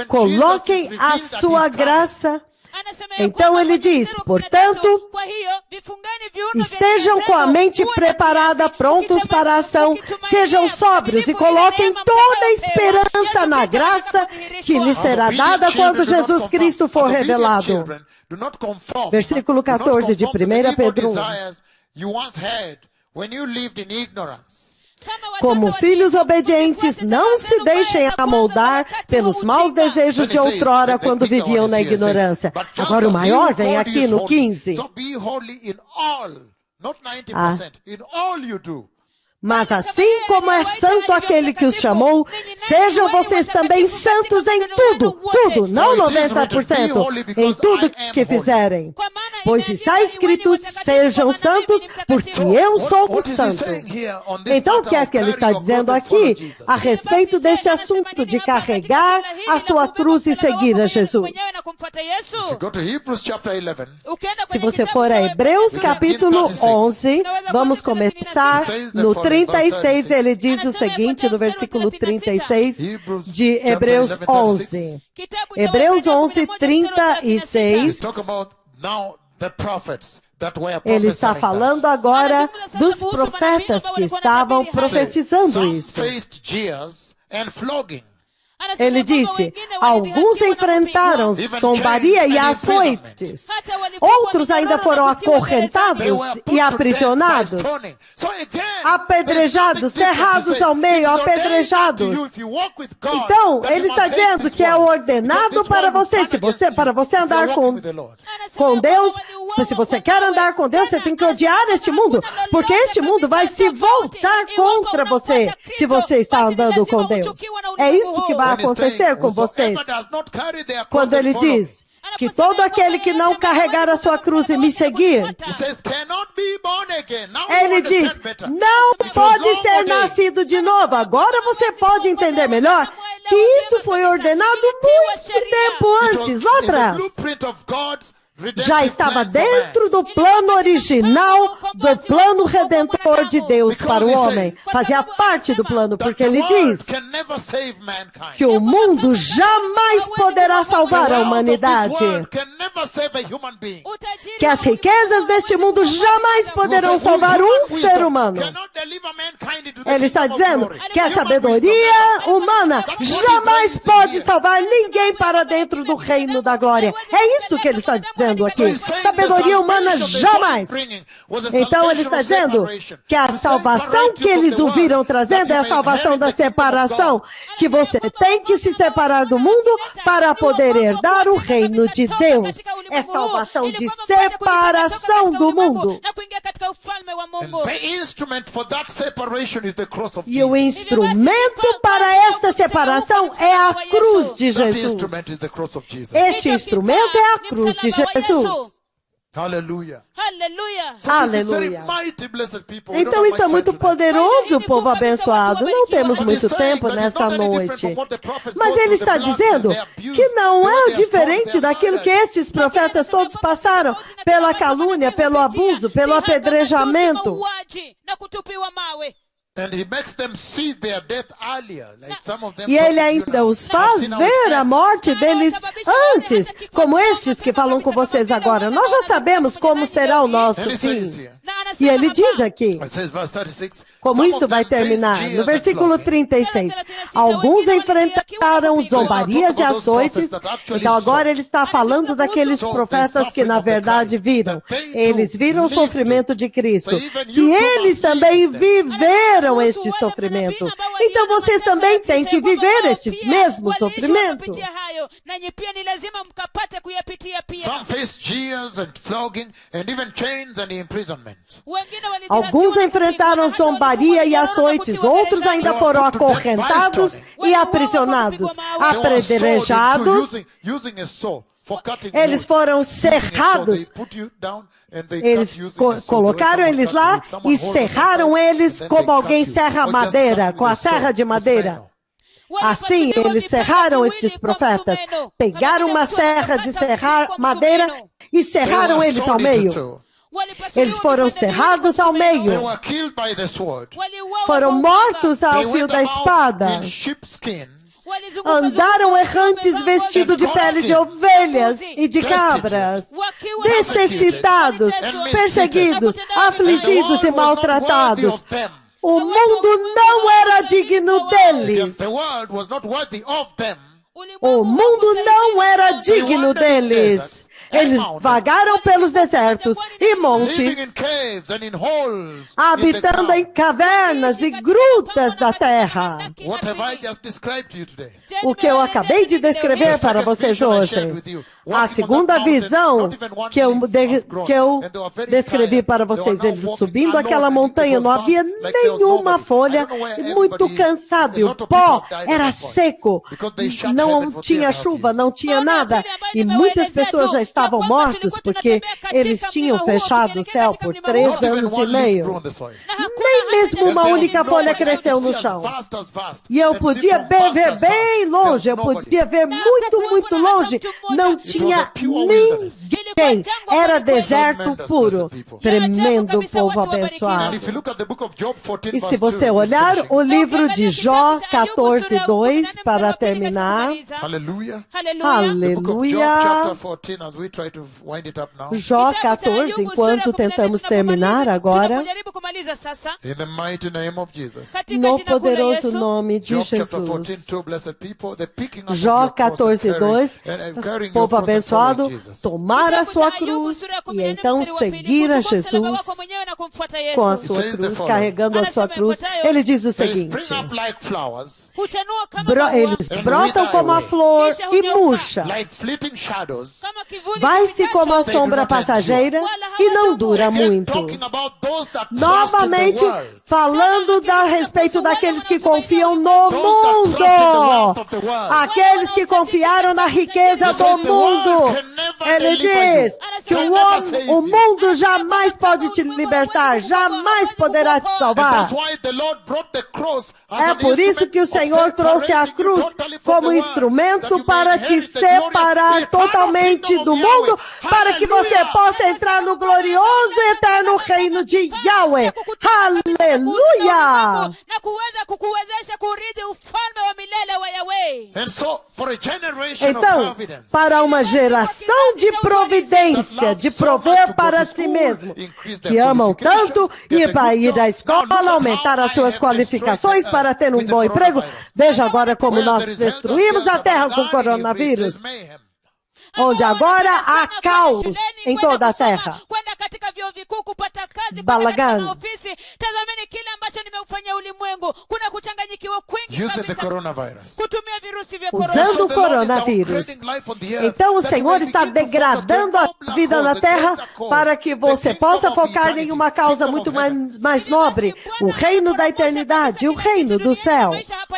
coloquem a sua graça. Então ele diz, portanto, estejam com a mente preparada, prontos para a ação, sejam sóbrios e coloquem toda a esperança na graça que lhes será dada quando Jesus Cristo for revelado. Versículo 14 de 1 Pedro 1. Como filhos obedientes, não se deixem amoldar pelos maus desejos de outrora quando viviam na ignorância. Agora o maior vem aqui no 15. Mas assim como é santo aquele que os chamou, sejam vocês também santos em tudo, não 90%, em tudo que fizerem. Pois está escrito, sejam santos, porque eu sou o santo. Então o que é que ele está dizendo aqui a respeito deste assunto de carregar a sua cruz e seguir a Jesus? Se você for a Hebreus capítulo 11, vamos começar no 36, ele diz o seguinte, no versículo 36 de Hebreus 11. Hebreus 11, 36. Ele está falando agora dos profetas que estavam profetizando isso. Ele disse, alguns enfrentaram zombaria e açoites, outros ainda foram acorrentados e aprisionados, apedrejados, cerrados ao meio, apedrejados. Então, ele está dizendo que é ordenado para você andar com Deus, se você quer andar com Deus, você tem que odiar este mundo, porque este mundo vai se voltar contra você, se você está andando com Deus. É isso que vai acontecer com vocês. Quando ele diz que todo aquele que não carregar a sua cruz e me seguir, ele diz, não pode ser nascido de novo. Agora você pode entender melhor que isso foi ordenado muito tempo antes, lá atrás. Já estava dentro do plano original, do plano redentor de Deus para o homem. Fazia parte do plano, porque ele diz que o mundo jamais poderá salvar a humanidade. Que as riquezas deste mundo jamais poderão salvar um ser humano. Ele está dizendo que a sabedoria humana jamais pode salvar ninguém para dentro do reino da glória. É isso que ele está dizendo dizendo aqui. Sabedoria humana jamais. Então ele está dizendo que a salvação que eles o viram trazendo é a salvação da separação, que você tem que se separar do mundo para poder herdar o reino de Deus. É salvação de separação do mundo. E o instrumento para esta separação é a cruz de Jesus. Este instrumento é a cruz de Jesus. Aleluia. Aleluia. Então isso é muito poderoso, povo abençoado. Não temos muito tempo nesta noite. Mas ele está dizendo que não é diferente daquilo que estes profetas todos passaram, pela calúnia, pelo abuso, pelo apedrejamento. E ele ainda os faz ver a morte deles antes, como estes que falam com vocês agora. Nós já sabemos como será o nosso fim. E ele diz aqui, como isso vai terminar, no versículo 36, alguns enfrentaram zombarias e açoites. Então agora ele está falando daqueles profetas que na verdade viram. Eles viram o sofrimento de Cristo, que eles também viveram este sofrimento. Então vocês também têm que viver estes mesmos sofrimentos. Alguns enfrentaram zombaria e açoites, outros ainda foram acorrentados e aprisionados, apedrejados. Eles foram serrados. Eles colocaram eles lá e serraram eles como alguém serra madeira, com a serra de madeira. Assim, eles serraram estes profetas. Pegaram uma serra de serrar madeira e serraram eles ao meio. Eles foram serrados ao meio. Foram mortos ao fio da espada. Andaram errantes vestidos de pele de ovelhas e de cabras, necessitados, perseguidos, afligidos e maltratados. O mundo não era digno deles. O mundo não era digno deles. Eles vagaram pelos desertos e montes, habitando em cavernas e grutas da terra. O que eu acabei de descrever para vocês hoje. A segunda visão que eu descrevi para vocês, eles subindo aquela montanha, não havia nenhuma folha, muito cansado, e o pó era seco, não tinha chuva, não tinha nada, e muitas pessoas já estavam mortas porque eles tinham fechado o céu por 3 anos e meio. Nem mesmo uma única folha cresceu no chão. E eu podia ver bem longe, eu podia ver muito longe, não tinha ninguém. Era deserto puro. Tremendo povo abençoado. E se você olhar o livro de Jó 14:2 para terminar. Aleluia. Aleluia. Jó 14, enquanto tentamos terminar agora. No poderoso nome de Jesus. Jó 14:2, povo abençoado, tomar a sua cruz e então seguir a Jesus com a sua cruz, carregando a sua cruz. Ele diz o seguinte: eles brotam como a flor e murcha, vai-se como a sombra passageira e não dura muito. Novamente, falando a respeito daqueles que confiam no mundo, aqueles que confiaram na riqueza do mundo. Ele diz que o mundo jamais pode te libertar, jamais poderá te salvar. É por isso que o Senhor trouxe a cruz como instrumento para te separar totalmente do mundo, para que você possa entrar no glorioso e eterno reino de Yahweh. Aleluia! Então, para uma geração de providência, de prover para si mesmo, que amam tanto e vai ir à escola, aumentar as suas qualificações para ter um bom emprego. Veja agora como nós destruímos a terra com o coronavírus. onde agora há caos em toda a terra. Kwenda katika vyuo vikuu kupata kazi, Balagan. kwenda katika ofisi. Tazameni kile ambacho nimeufanyia ulimwengu. Kuna kuchanganyikiwa kwingi Using the kabisa. coronavirus. Kutumia virusi vya Usando corona. So o the Lord is coronavírus. downgrading life on the earth, Então o that you Senhor may está begin to focus degradando on a the vida na greater terra cause, para que the você kingdom possa of focar em eternity, uma causa kingdom muito of heaven. mais nobre, o reino da eternidade, o reino do céu.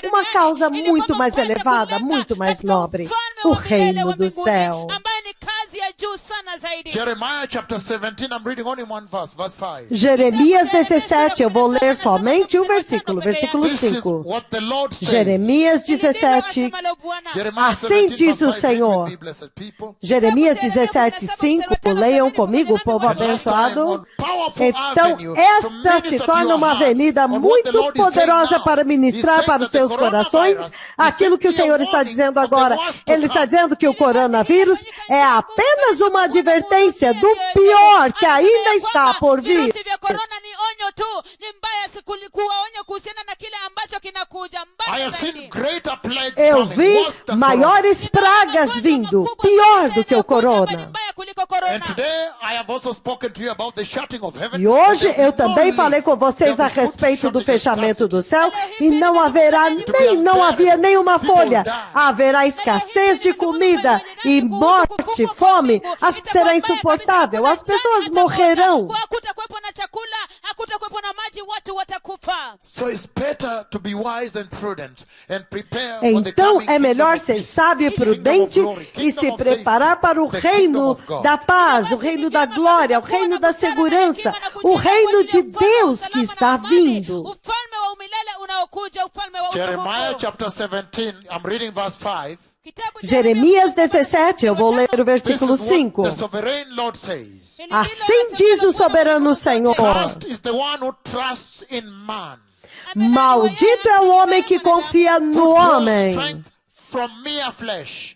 Uma causa muito mais elevada, muito mais nobre, o reino do céu. ambaye ni kazi ya juu sana zaidi. Jeremiah chapter 17, I'm reading only one verse 5. Jeremias 17, eu vou ler somente um versículo, versículo This is 5. what the Lord says. Jeremias 17, Jeremiah assim 17, diz o verse 5, read Senhor. with me, blessed people. Jeremias 17, 5, leiam comigo, povo abençoado. Então, esta se torna uma avenida muito poderosa para ministrar para os seus corações aquilo que o Senhor está dizendo agora. Ele está dizendo que o coronavírus é apenas uma advertência do pior que ainda está por vir. Virusi vya corona ni onyo tu, ni mbaya kuwaonya kuhusiana na kile ambacho kinakuja I mbaya have seen zaidi. greater plagues Eu coming, vi worse than maiores pragas vindo, pior do que o corona. Mbaya kuliko corona. corona. And today I have also spoken to you about the shutting of heaven. E hoje And there eu will be no também relief. falei com vocês a There will be respeito food do shortage and fechamento do scarcity. céu e não havia nenhuma folha. Haverá escassez de comida e morte, fome. Será insuportável. As pessoas morrerão. Hakutakuwepo na chakula, hakutakuwepo na maji, watu watakufa. So it's better to be wise and prudent and prepare for the Então coming é melhor kingdom of ser peace, sábio e kingdom of prudente glory, e kingdom se of preparar safety, para o the kingdom reino of God. da paz, o reino da glória, o reino da segurança, o reino de Deus que está vindo. Ufalme wa umilele unaokuja, ufalme wa Jeremiah utukufu. chapter 17, I'm reading verse 5. Kitabu cha Jeremias 17, eu vou ler o This versículo is what 5. the sovereign Lord says. Assim diz o soberano Senhor: Cursed is the one who trusts in man, maldito é o homem que confia no who draws homem strength from mere flesh,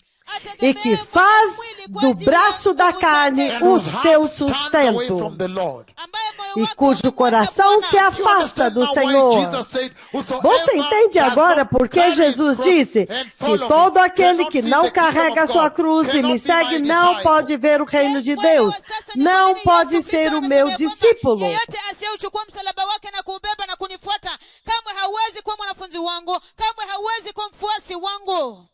e que faz do braço da carne and o whose seu heart turns away from sustento, the Lord. e cujo coração se You afasta understand do now why Senhor. Jesus said, Você "Whosoever entende does agora not por que carry his Jesus cross disse and que follow me todo aquele cannot que see não the kingdom carrega of sua God, cruz e cannot me be segue my não disciple." pode ver o reino de Deus, não pode ser o meu discípulo. Yeyote asiyeuchukua msalaba wake na kuubeba na kunifuata, kamwe hawezi kuwa mwanafunzi wangu, kamwe hawezi kuwa mfuasi wangu.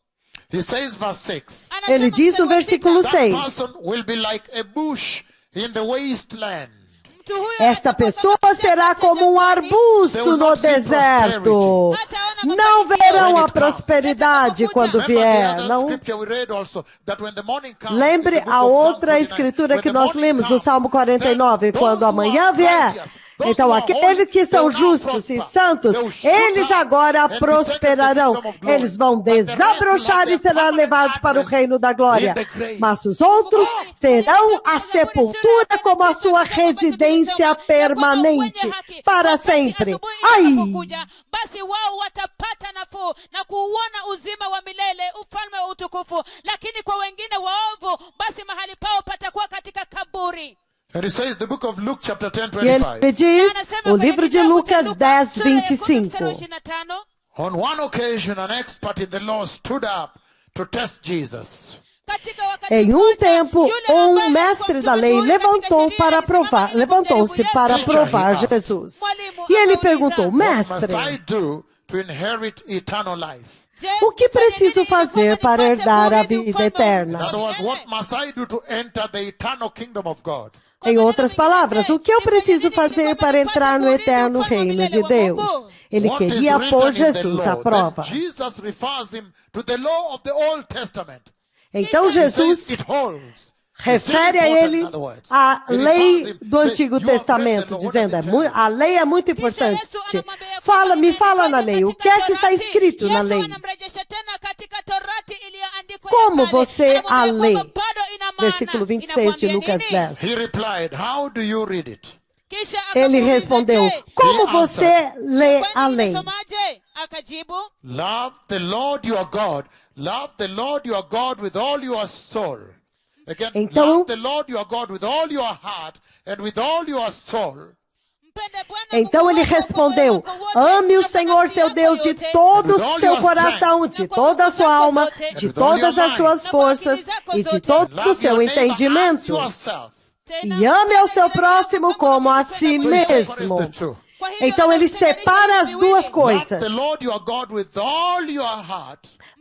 He says verse 6. Ele diz no versículo That 6, person will be like a bush in the wasteland. esta pessoa será como um arbusto no deserto. Não verão a prosperidade quando vier. Não. Lembre a outra escritura que nós lemos do Salmo 49, quando amanhã vier. Então, aqueles que são justos e santos, eles agora prosperarão. Eles vão desabrochar e serão levados para o reino da glória. Mas os outros terão a sepultura como a sua residência permanente para sempre. Ai! Basi wao watapata nafuu na kuuona uzima wa milele, ufalme wa utukufu. Lakini kwa wengine waovu, basi mahali pao patakuwa katika kaburi. And it says the book of Luke chapter 10, E ele 25. diz, o livro de Lucas 10, 25. On one occasion, an expert in the law stood up to test Jesus. Em um tempo, um mestre da lei levantou-se para provar Jesus. E ele perguntou, What must mestre, I do to inherit eternal life? o que preciso fazer para herdar a vida In eterna? other words, what must I do to enter the eternal kingdom of God? Em outras palavras, o que eu preciso fazer para entrar no eterno reino de Deus? Ele What is queria written pôr in the Jesus law? à prova. Then Jesus refers him to the law of the Old Testament. Então He says Jesus it holds. refere a ele a lei do Antigo Testamento, dizendo, a lei é muito importante. Me fala na lei, o que é que está escrito na lei? Como você a lê? Versículo 26 de Lucas 10. He replied, how do you read it? Ele respondeu, como você lê a lei? Love the Lord your God. Love the Lord your God with all your soul. Again, Então, love the Lord your God with all your heart and with all your soul. Então ele respondeu: ame o Senhor seu Deus de todo o seu coração, de toda a sua alma, de todas as suas forças e de todo o seu entendimento. E ame ao seu próximo como a si mesmo. Então ele separa as duas coisas.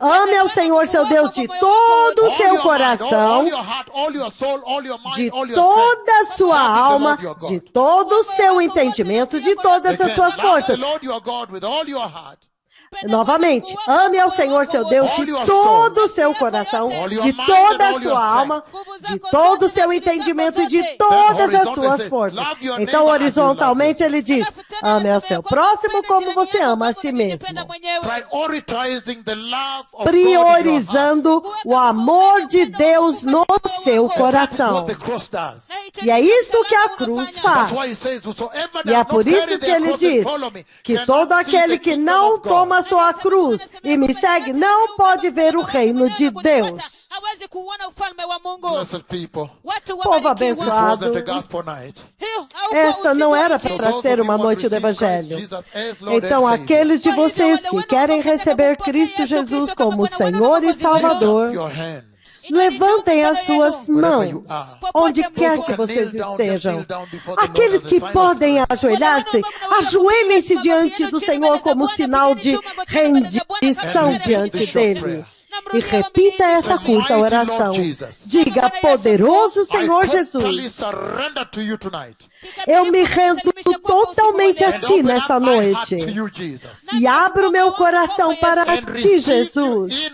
Ame ao Senhor seu Deus de todo o seu coração, de toda a sua alma, de todo o seu entendimento, de todas as suas forças. Novamente, ame ao Senhor seu Deus de todo o seu coração, de toda a sua alma, de todo o seu entendimento e de todas as suas forças. Então, horizontalmente, ele diz: ame ao seu próximo como você ama a si mesmo. Priorizando o amor de Deus no seu coração. E é isto que a cruz faz. E é por isso que ele diz que todo aquele que não toma sua cruz e me segue não pode ver o reino de Deus. Povo abençoado, esta não era para ser uma noite do Evangelho. Então, aqueles de vocês que querem receber Cristo Jesus como Senhor e Salvador, levantem as suas mãos, onde quer que vocês estejam. Aqueles que podem ajoelhar-se, ajoelhem-se diante do Senhor como sinal de rendição diante dele. E repita essa curta oração. Diga: poderoso Senhor Jesus, eu me rendo totalmente a Ti nesta noite. E abro meu coração para Ti, Jesus.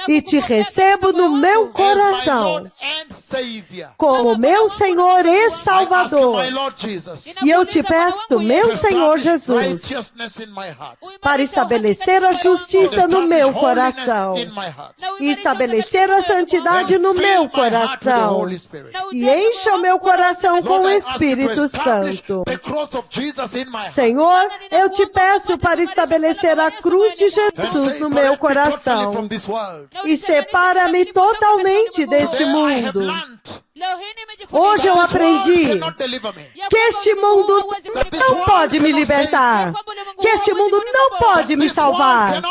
E te recebo no meu coração como meu Senhor e Salvador. E eu te peço, meu Senhor Jesus, para estabelecer a justiça no meu coração e estabelecer a santidade no meu coração. E encha o meu coração com o Espírito Santo. Senhor, eu te peço para estabelecer a cruz de Jesus no meu coração. E separa-me totalmente deste mundo. Hoje eu aprendi que este mundo não pode me libertar, que este mundo não pode me salvar,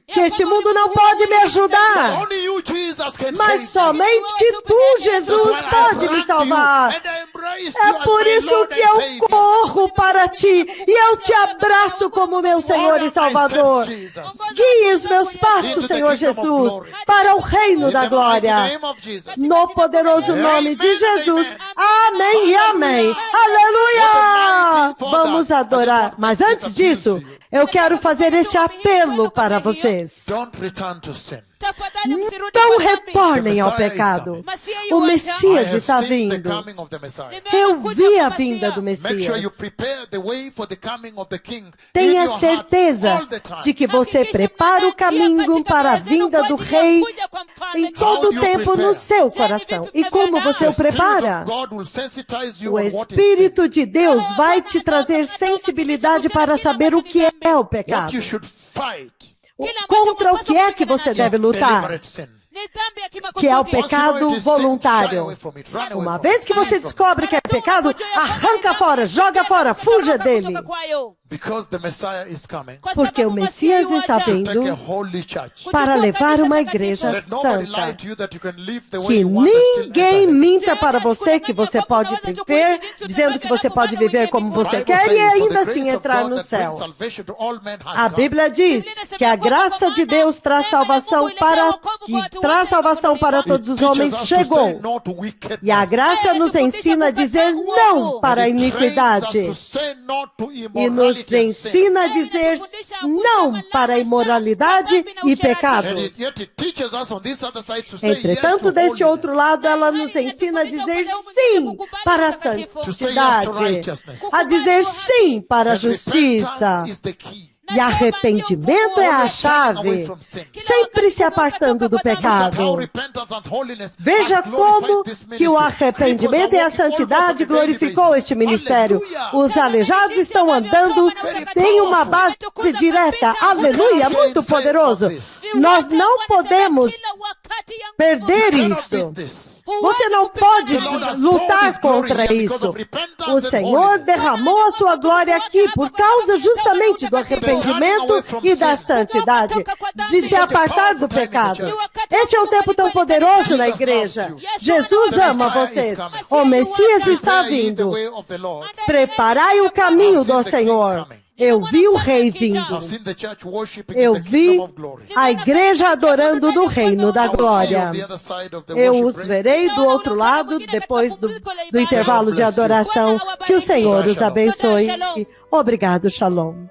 que este mundo não pode me ajudar, mas somente Tu, Jesus, pode me salvar. É por isso que eu corro para Ti e eu Te abraço como meu Senhor e Salvador. Guie os meus passos, Senhor Jesus, para o reino da glória. No poderoso nome de Jesus. Amém e amém. Aleluia! Vamos adorar. Mas antes disso, eu quero fazer este apelo para vocês. Não retornem ao pecado. O Messias está vindo. Eu vi a vinda do Messias. Tenha certeza de que você prepara o caminho para a vinda do Rei em todo o tempo no seu coração. E como você o prepara? O Espírito de Deus vai te trazer sensibilidade para saber o que é o pecado. Contra o que é que você deve lutar? Que é o pecado voluntário. Uma vez que você descobre que é pecado, arranca fora, joga fora, fuja dele. Porque o Messias está vindo para levar uma igreja santa. Que ninguém minta para você que você pode viver, dizendo que você pode viver como você quer e ainda assim entrar no céu. A Bíblia diz que a graça de Deus traz salvação para todos os homens, chegou. E a graça nos ensina a dizer não para a iniquidade. E nos ensina a dizer não para a imoralidade e pecado. Entretanto, deste outro lado, ela nos ensina a dizer sim para a santidade, a dizer sim para a justiça. E arrependimento é a chave, sempre se apartando do pecado. Veja como que o arrependimento e a santidade glorificou este ministério. Os aleijados estão andando em uma base direta. Aleluia, muito poderoso. Nós não podemos perder isto. Você não pode lutar contra isso. O Senhor derramou a sua glória aqui por causa justamente do arrependimento e da santidade, de se apartar do pecado. Este é um tempo tão poderoso na igreja. Jesus ama vocês. O Messias está vindo. Preparai o caminho do Senhor. Eu vi o Rei vindo. Eu vi a igreja adorando no reino da glória. Eu os verei do outro lado, depois do intervalo de adoração. Que o Senhor os abençoe. Obrigado, Shalom.